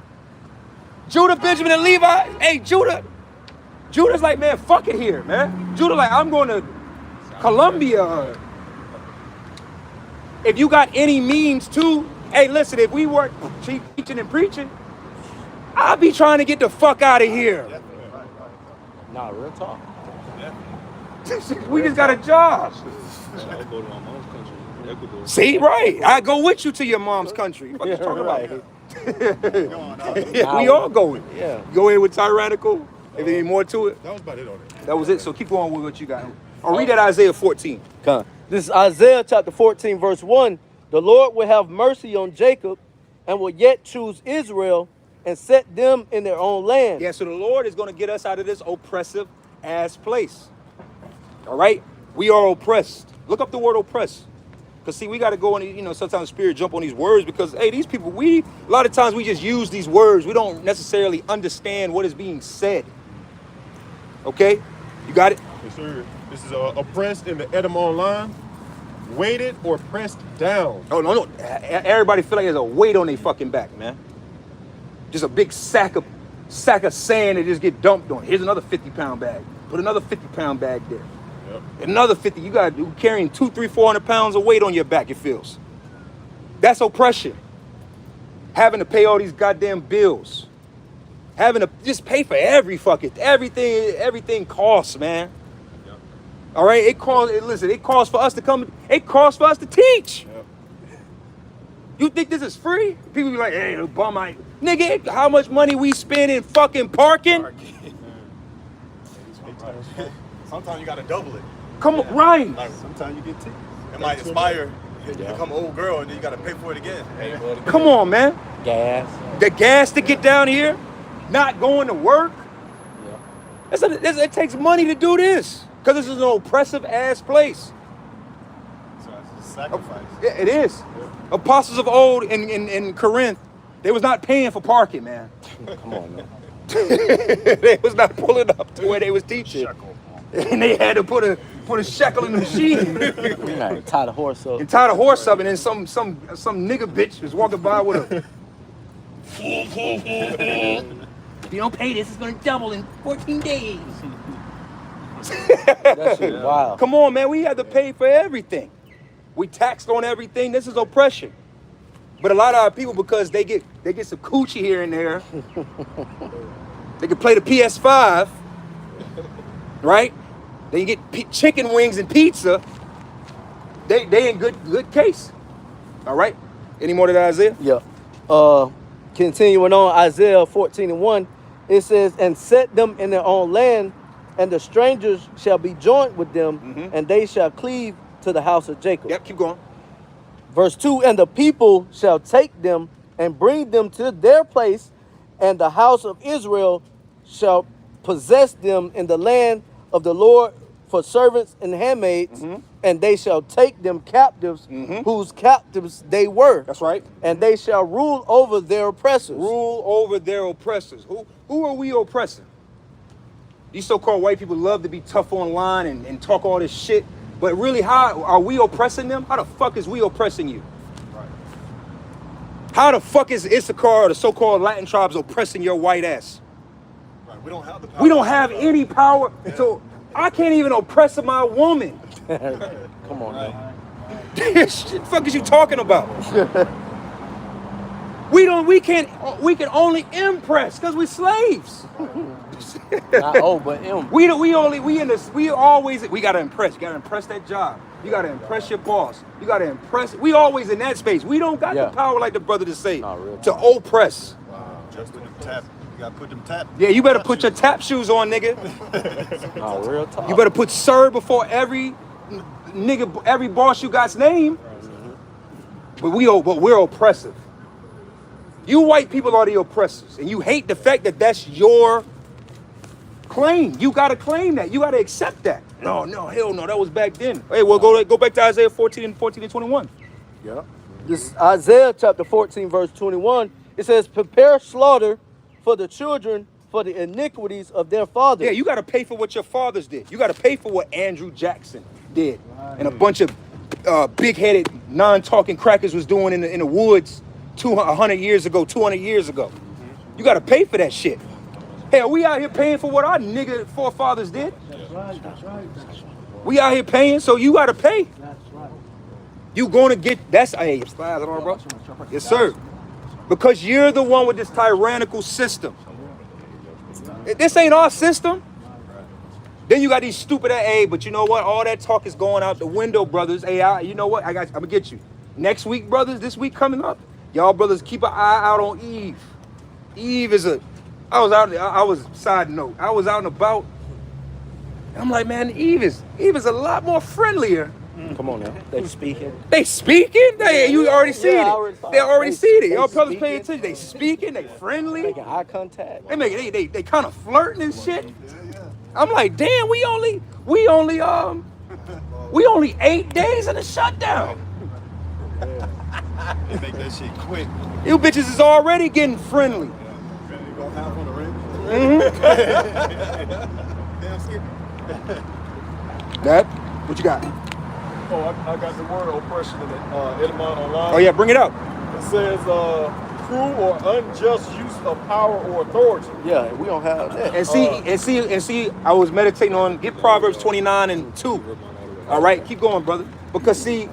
Judah, Benjamin, and Levi. Hey, Judah's like, man, fuck it here, man. Judah like, I'm going to Colombia. If you got any means too. Hey, listen, if we weren't teaching and preaching, I'd be trying to get the fuck out of here. Nah, real talk. We just got a job. I'll go to my mom's country, Ecuador. See, right. I go with you to your mom's country. What you talking about? Yeah, we all going. Yeah. Go in with tyrannical. If there ain't more to it. That was about it on it. That was it. So keep going with what you got. Or read that Isaiah 14. This is Isaiah chapter 14, verse 1. The Lord will have mercy on Jacob and will yet choose Israel and set them in their own land. Yeah, so the Lord is going to get us out of this oppressive ass place. All right? We are oppressed. Look up the word oppressed. Because see, we got to go and, sometimes spirit jump on these words because, hey, these people, a lot of times we just use these words. We don't necessarily understand what is being said. Okay? You got it? Yes, sir. This is oppressed in the Edom Online. Weighted or pressed down. Oh, no. Everybody feel like there's a weight on their fucking back, man. Just a big sack of sand that just get dumped on. Here's another 50-pound bag. Put another 50-pound bag there. Another 50. You got carrying 200, 300, 400 pounds of weight on your back. It feels. That's oppression. Having to pay all these goddamn bills. Having to just pay for everything costs, man. Yep. All right, it costs. Listen, it costs for us to come. It costs for us to teach. Yep. You think this is free? People be like, "Hey, bum, nigga, how much money we spend in fucking parking?" Sometimes you gotta double it. Come on, right? Like, sometimes you get tickets. It might inspire you to become an old girl, and then you gotta pay for it again. Come on, man. Gas. The gas to get down here, not going to work. It takes money to do this because this is an oppressive ass place. So it's a sacrifice. Yeah, it is. Yeah. Apostles of old in Corinth, they was not paying for parking, man. Come on, man. They was not pulling up to where they was teaching. And they had to put a shekel in the machine. Right, tie the horse up. And tie the horse up, and then some nigga bitch was walking by with a. If you don't pay this, it's gonna double in 14 days. That shit wild. Come on, man, we had to pay for everything. We taxed on everything. This is oppression. But a lot of our people, because they get some coochie here and there, they can play the PS5, right? They can get chicken wings and pizza. They in good case. All right. Any more to that, Isaiah? Yeah. Continuing on, Isaiah 14:1, it says, "And set them in their own land, and the strangers shall be joined with them, and they shall cleave to the house of Jacob." Yep, keep going. Verse 2, "And the people shall take them and bring them to their place, and the house of Israel shall possess them in the land of the Lord for servants and handmaids, and they shall take them captives, whose captives they were." That's right. "And they shall rule over their oppressors." Rule over their oppressors. Who are we oppressing? These so-called white people love to be tough online and talk all this shit. But really, how are we oppressing them? How the fuck is we oppressing you? Right. How the fuck is Issachar or the so-called Latin tribes oppressing your white ass? Right. We don't have the power. We don't have any power. So I can't even oppress my woman. Come on, man. What the fuck is you talking about? We can only impress because we're slaves. Not but him. We gotta impress. You gotta impress that job. You gotta impress your boss. You gotta impress. We always in that space. We don't got the power like the brother just say to oppress. Just with them tap. You gotta put them tap. Yeah, you better put your tap shoes on, nigga. No, real talk. You better put sir before every nigga, every boss you got's name. But we're oppressive. You white people are the oppressors, and you hate the fact that that's your claim. You gotta claim that. You gotta accept that. No, hell no, that was back then. Hey, well, go back to Isaiah 14 and 21. Yeah. This Isaiah chapter 14, verse 21. It says, "Prepare slaughter for the children for the iniquities of their fathers." Yeah, you gotta pay for what your fathers did. You gotta pay for what Andrew Jackson did, and a bunch of big-headed, non-talking crackers was doing in the woods 100 years ago, 200 years ago. You gotta pay for that shit. Hell, we out here paying for what our nigga forefathers did. That's right. We out here paying, so you gotta pay. That's right. You gonna get hey, slides on, bro. Yes, sir. Because you're the one with this tyrannical system. This ain't our system. Then you got these stupid but you know what? All that talk is going out the window, brothers. Hey, you know what? I'm gonna get you. Next week, brothers, this week coming up, y'all brothers keep an eye out on Eve. Eve is I was out and about. And I'm like, man, Eve is a lot more friendlier. Come on now. They speaking. You already seen it. They already seen it. Y'all brothers paying attention. They speaking, they friendly. Making eye contact. They kind of flirting and shit. I'm like, damn, we only 8 days in the shutdown. They make that shit quick. You bitches is already getting friendly. Ready to go half on the rim? Damn, skip. Dad, what you got? Oh, I got the word oppression in it. Edmond online. Oh yeah, bring it up. It says, cruel or unjust use of power or authority. Yeah, we don't have that. And see, I was meditating on, get Proverbs 29:2. All right, keep going, brother. Because see,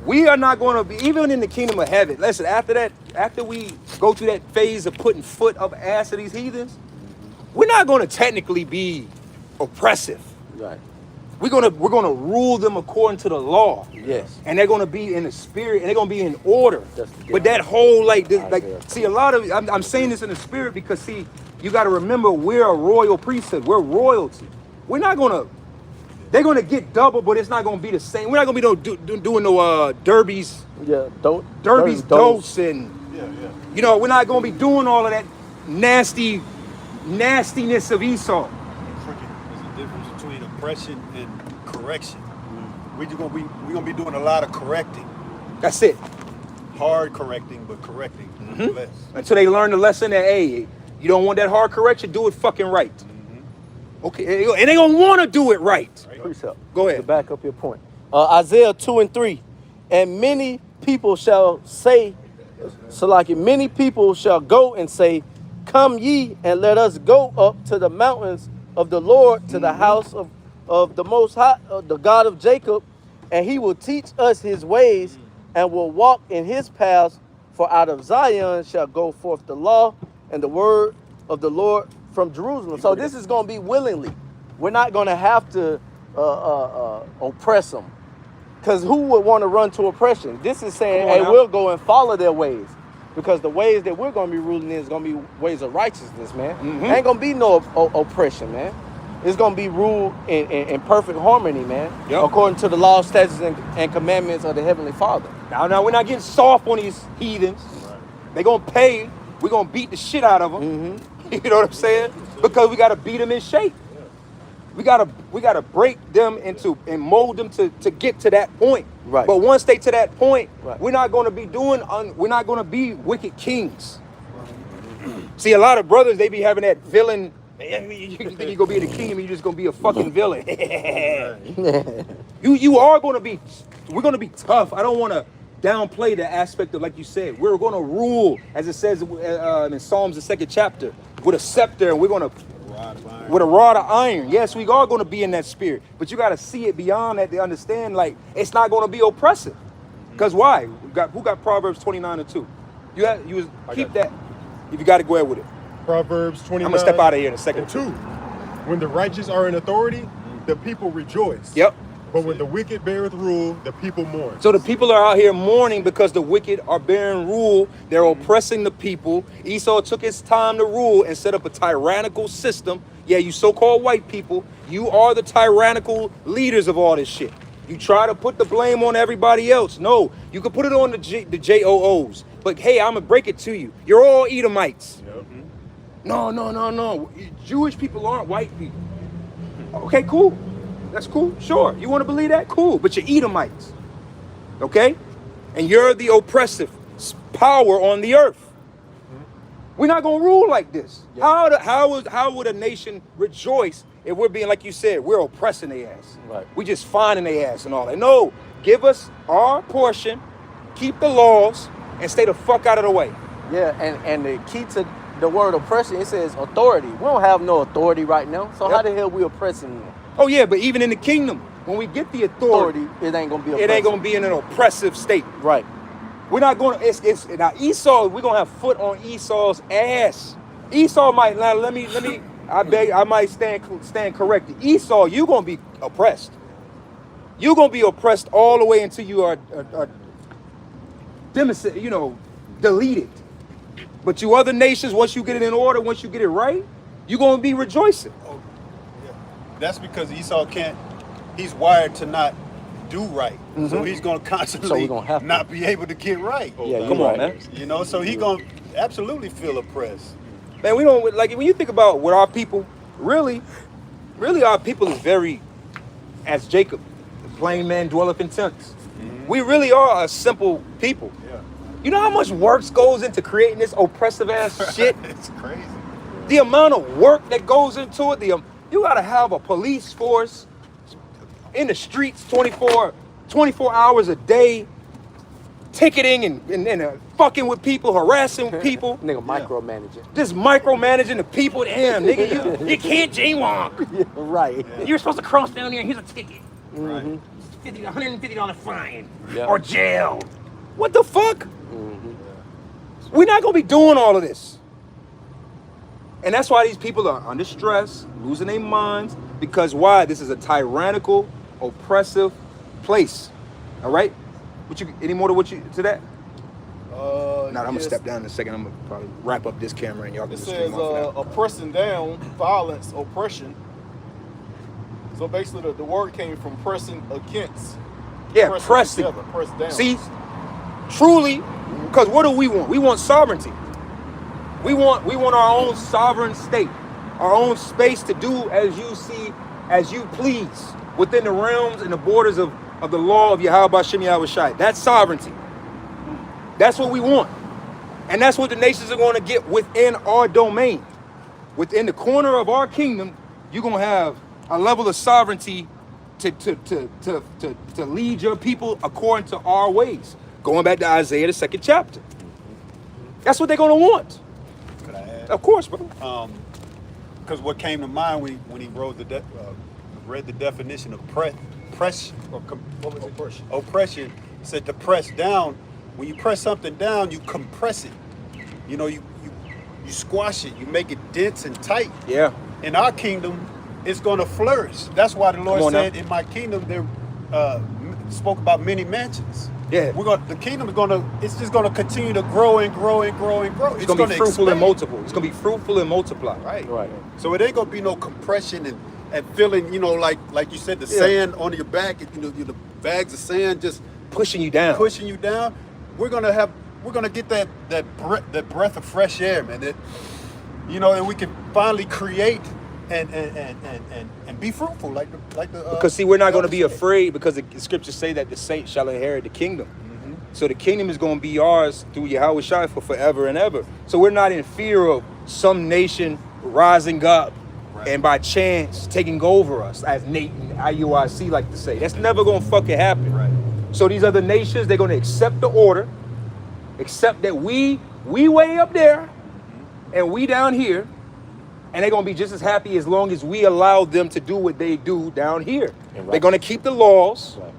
we are not going to be, even in the kingdom of heaven, listen, after we go through that phase of putting foot up ass of these heathens, we're not going to technically be oppressive. Right. We're gonna rule them according to the law. Yes. And they're gonna be in the spirit, and they're gonna be in order. That's the But that whole see, a lot of I'm saying this in the spirit because see, you got to remember we're a royal priesthood. We're royalty. We're not gonna. They're gonna get double, but it's not gonna be the same. We're not gonna be doing no derbies. Yeah. Derbies, dose, and Yeah. you know, we're not gonna be doing all of that nastiness of Esau. There's a difference between oppression and correction. We're gonna be doing a lot of correcting, That's it. hard correcting, but correcting nonetheless. Until they learn the lesson that, hey, you don't want that hard correction, do it fucking right. Okay, and they gonna want to do it right. Precept. Go ahead. To back up your point. Isaiah 2:3. And many people shall say, many people shall go and say, come ye and let us go up to the mountains of the Lord, to the house of the Most High, the God of Jacob, and he will teach us his ways and will walk in his paths. For out of Zion shall go forth the law and the word of the Lord from Jerusalem. So this is going to be willingly. We're not going to have to oppress them. Because who would want to run to oppression? This is saying, hey, we'll go and follow their ways. Because the ways that we're going to be ruling in is going to be ways of righteousness, man. Ain't going to be no oppression, man. It's going to be ruled in perfect harmony, man. Yep. According to the law, statutes, and commandments of the Heavenly Father. Now, we're not getting soft on these heathens. They're going to pay. We're going to beat the shit out of them. You know what I'm saying? Because we got to beat them in shape. We gotta break them and mold them to get to that point. Right. But once they to that point, right, we're not gonna be we're not gonna be wicked kings. See, a lot of brothers, they be having that villain. You think you're gonna be in the kingdom, you're just gonna be a fucking villain. you are gonna be. We're gonna be tough. I don't want to downplay the aspect of, like you said, we're gonna rule, as it says in Psalms, the 2nd chapter, with a scepter, and we're gonna. With a rod of iron. Yes, we are going to be in that spirit. But you got to see it beyond that to understand, like, it's not going to be oppressive. Because why? Who got Proverbs 29:2? Keep that. If you got to go ahead with it. Proverbs 29. I'm going to step out of here in a second. 2. When the righteous are in authority, the people rejoice. Yep. But when the wicked beareth rule, the people mourn. So the people are out here mourning because the wicked are bearing rule. They're oppressing the people. Esau took his time to rule and set up a tyrannical system. Yeah, you so-called white people, you are the tyrannical leaders of all this shit. You try to put the blame on everybody else. No, you can put it on the JOOs. But hey, I'm going to break it to you. You're all Edomites. Yep. No. Jewish people aren't white people. Okay, cool. That's cool. Sure. You want to believe that? Cool. But you're Edomites. Okay? And you're the oppressive power on the earth. We're not going to rule like this. Yeah. How would a nation rejoice if we're being, like you said, we're oppressing their ass? Right. We just finding their ass and all that. No. Give us our portion, keep the laws, and stay the fuck out of the way. Yeah, and the key to the word oppression, it says authority. We don't have no authority right now. So how the hell we oppressing them? Oh yeah, but even in the kingdom, when we get the authority, it ain't gonna be. It ain't gonna be in an oppressive state. Right. We're not going. It's now Esau. We're gonna have foot on Esau's ass. Esau might. Now let me. I beg. I might stand corrected. Esau, you gonna be oppressed. You gonna be oppressed all the way until you are deleted. But you other nations, once you get it in order, once you get it right, you gonna be rejoicing. That's because Esau he's wired to not do right. So he's going to constantly not be able to get right. Yeah, come on, man. You know, so he's going to absolutely feel oppressed. Man, we don't, like, when you think about what our people, really our people is very, as Jacob, the plain man dwelleth in tents. We really are a simple people. Yeah. You know how much work goes into creating this oppressive ass shit? It's crazy. The amount of work that goes into it, you gotta have a police force in the streets 24 hours a day, ticketing and fucking with people, harassing people. Nigga micromanaging. Just micromanaging the people. Damn, nigga, you can't jaywalk. Yeah, right. You're supposed to cross down here. Here's a ticket. Mm-hmm. $150 fine Yeah. or jail. What the fuck? We're not gonna be doing all of this. And that's why these people are under stress, losing their minds, because why? This is a tyrannical, oppressive place. All right? Any more to that? I'm gonna step down in a second. I'm gonna probably wrap up this camera and y'all can It just says stream off of that. oppressing down, violence, oppression. So basically, the word came from pressing against. Yeah, pressing. Together, press down. See, truly, because what do we want? We want sovereignty. We want our own sovereign state, our own space to do as you see, as you please, within the realms and the borders of the law of Yahweh Bashem Yahweh Shai. That's sovereignty. That's what we want. And that's what the nations are going to get within our domain. Within the corner of our kingdom, you're going to have a level of sovereignty to lead your people according to our ways. Going back to Isaiah, the 2nd chapter. That's what they're going to want. Could I add? Of course, bro. Because what came to mind when he wrote read the definition of oppression, said to press down. When you press something down, you compress it. You know, you squash it. You make it dense and tight. Yeah. In our kingdom, it's going to flourish. That's why the Lord said, "In my kingdom, there spoke about many mansions." Yeah. The kingdom is it's just gonna continue to grow and grow and grow and grow. It's gonna be fruitful expand. and multiple. It's gonna be fruitful and multiply. Right. So it ain't gonna be no compression and feeling, like you said, the sand on your back, the bags of sand just pushing you down. We're gonna get that breath of fresh air, man. And we can finally create and be fruitful like the because see, we're not going to be afraid, because the scriptures say that the saints shall inherit the kingdom. So the kingdom is going to be ours through Yahweh Shai for forever and ever. So we're not in fear of some nation rising up and by chance taking over us, as Nate and IUIC like to say. That's never going to fucking happen. Right. So these other nations, they're going to accept the order, accept that we way up there and we down here. And they're going to be just as happy as long as we allow them to do what they do down here. Right. They're going to keep the laws. Right.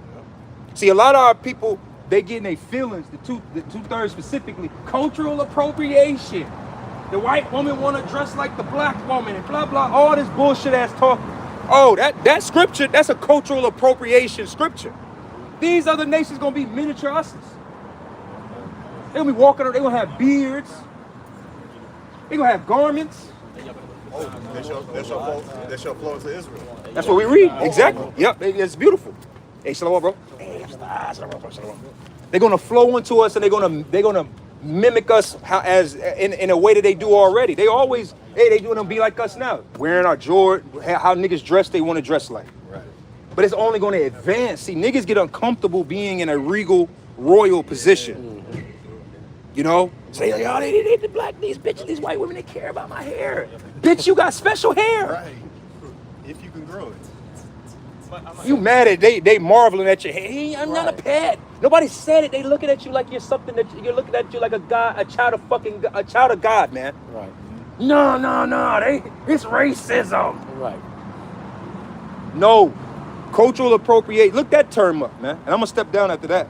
See, a lot of our people, they getting their feelings, the two-thirds specifically, cultural appropriation. The white woman want to dress like the black woman and blah, blah, all this bullshit ass talk. Oh, that scripture, that's a cultural appropriation scripture. These other nations going to be miniature us's. They're going to be walking around, they're going to have beards. They're going to have garments. They shall flow into Israel. That's what we read. Exactly. Yep. It's beautiful. Hey, shalom, bro. Hey, shalom. They're gonna flow into us, and they're gonna mimic us in a way that they do already. They always they want to be like us now, wearing our Jordan, how niggas dress. They want to dress like. Right. But it's only gonna advance. See, niggas get uncomfortable being in a regal, royal position. You know. Say, they these bitches, these white women, they care about my hair. Bitch, you got special hair. Right. If you can grow it. You mad at they marveling at your hair. Hey, I'm not a pet. Nobody said it. They looking at you like you're something you're looking at you like a child of God, man. Right. No. It's racism. Right. No. Cultural appropriate. Look that term up, man. And I'm gonna step down after that.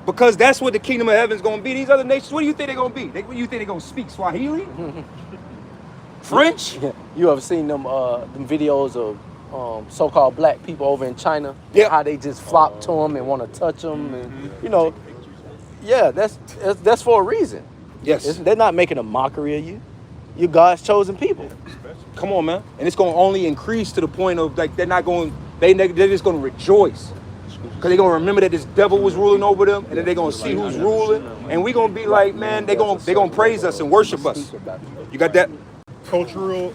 Because that's what the kingdom of heaven is going to be. These other nations, what do you think they're going to be? What do you think they're going to speak? Swahili? French? You ever seen them videos of so-called black people over in China? Yeah. How they just flock to them and want to touch them, and yeah, that's for a reason. Yes. They're not making a mockery of you. You're God's chosen people. Come on, man. And it's going to only increase to the point of like they're just going to rejoice. Because they're going to remember that this devil was ruling over them, and then they're going to see who's ruling, and we're going to be like, man, they're going to praise us and worship us. You got that? Cultural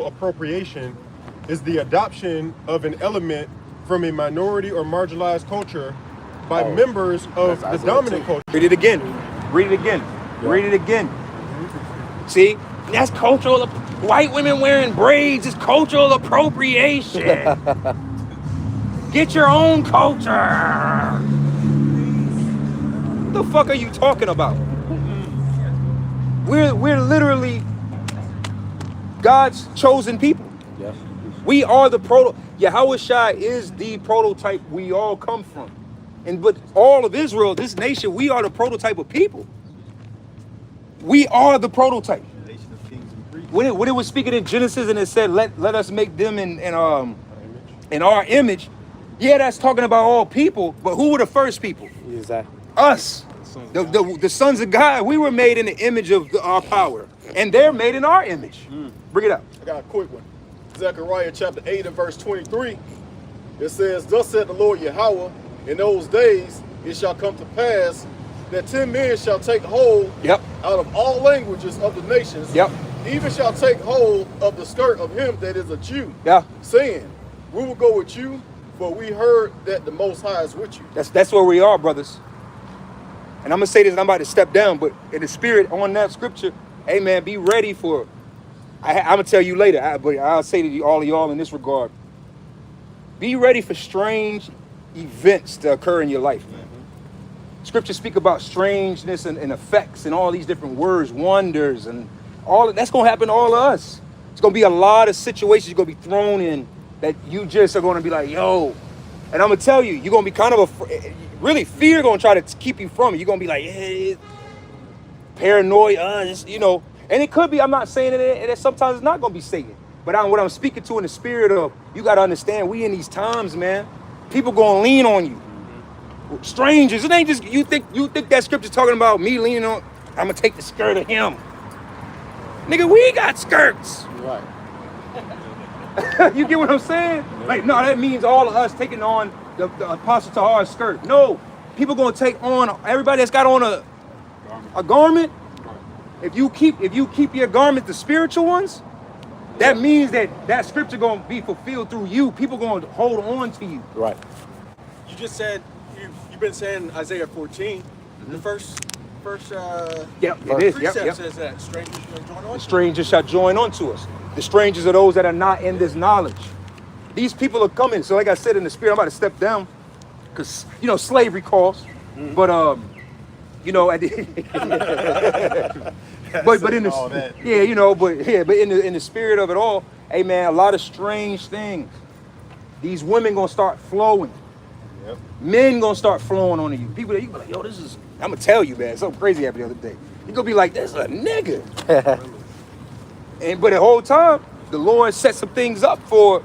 appropriation is the adoption of an element from a minority or marginalized culture by members of the dominant culture. Read it again. See? That's cultural. White women wearing braids is cultural appropriation. Get your own culture. What the fuck are you talking about? We're literally God's chosen people. Yeah. We are the Yahushua is the prototype we all come from. But all of Israel, this nation, we are the prototype of people. We are the prototype. When it was speaking in Genesis and it said, let us make them in our image. Yeah, that's talking about all people, but who were the first people? Exactly. Us. The sons of God. We were made in the image of our power. And they're made in our image. Bring it up. I got a quick one. Zechariah chapter 8 and verse 23. It says, thus said the Lord Yahweh, in those days it shall come to pass that 10 men shall take hold Yep. out of all languages of the nations. Yep. Even shall take hold of the skirt of him that is a Jew. Yeah. Saying, we will go with you, for we heard that the Most High is with you. That's where we are, brothers. And I'm gonna say this, and I'm about to step down, but in the spirit on that scripture, hey man, be ready for. I'm gonna tell you later, but I'll say to you, all of y'all in this regard, be ready for strange events to occur in your life, man. Scriptures speak about strangeness and effects and all these different words, wonders, and all that's gonna happen to all of us. It's gonna be a lot of situations you're gonna be thrown in that you just are gonna be like, yo. And I'm gonna tell you, you're gonna be kind of really fear gonna try to keep you from it. You're gonna be like, hey, paranoid, just, you know. And it could be, I'm not saying that sometimes it's not gonna be Satan. But what I'm speaking to in the spirit of, you gotta understand, we in these times, man. People gonna lean on you. Strangers, it ain't just, you think that scripture talking about me leaning on, I'm gonna take the skirt of him. Nigga, we got skirts. Right. You get what I'm saying? Like, no, that means all of us taking on the Apostle Tahar's skirt. No, people gonna take on, everybody that's got on a garment. If you keep your garment, the spiritual ones, that means that scripture gonna be fulfilled through you. People gonna hold on to you. Right. You just said you've been saying Isaiah 14. The first Yep, it is. precept Yep. says that strangers shall join on. The strangers shall join unto us. The strangers are those that are not in this knowledge. These people are coming. So like I said in the spirit, I'm about to step down because, you know, slavery calls. But, you know, at the but in the, yeah, you know, but in the spirit of it all, hey man, a lot of strange things. These women gonna start flowing. Yep. Men gonna start flowing onto you. People that you be like, yo, this is, I'm gonna tell you, man, something crazy happened the other day. You gonna be like, this is a nigga. But the whole time, the Lord set some things up for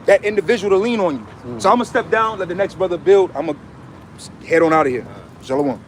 that individual to lean on you. So I'm gonna step down, let the next brother build. I'm gonna head on out of here. Shalom.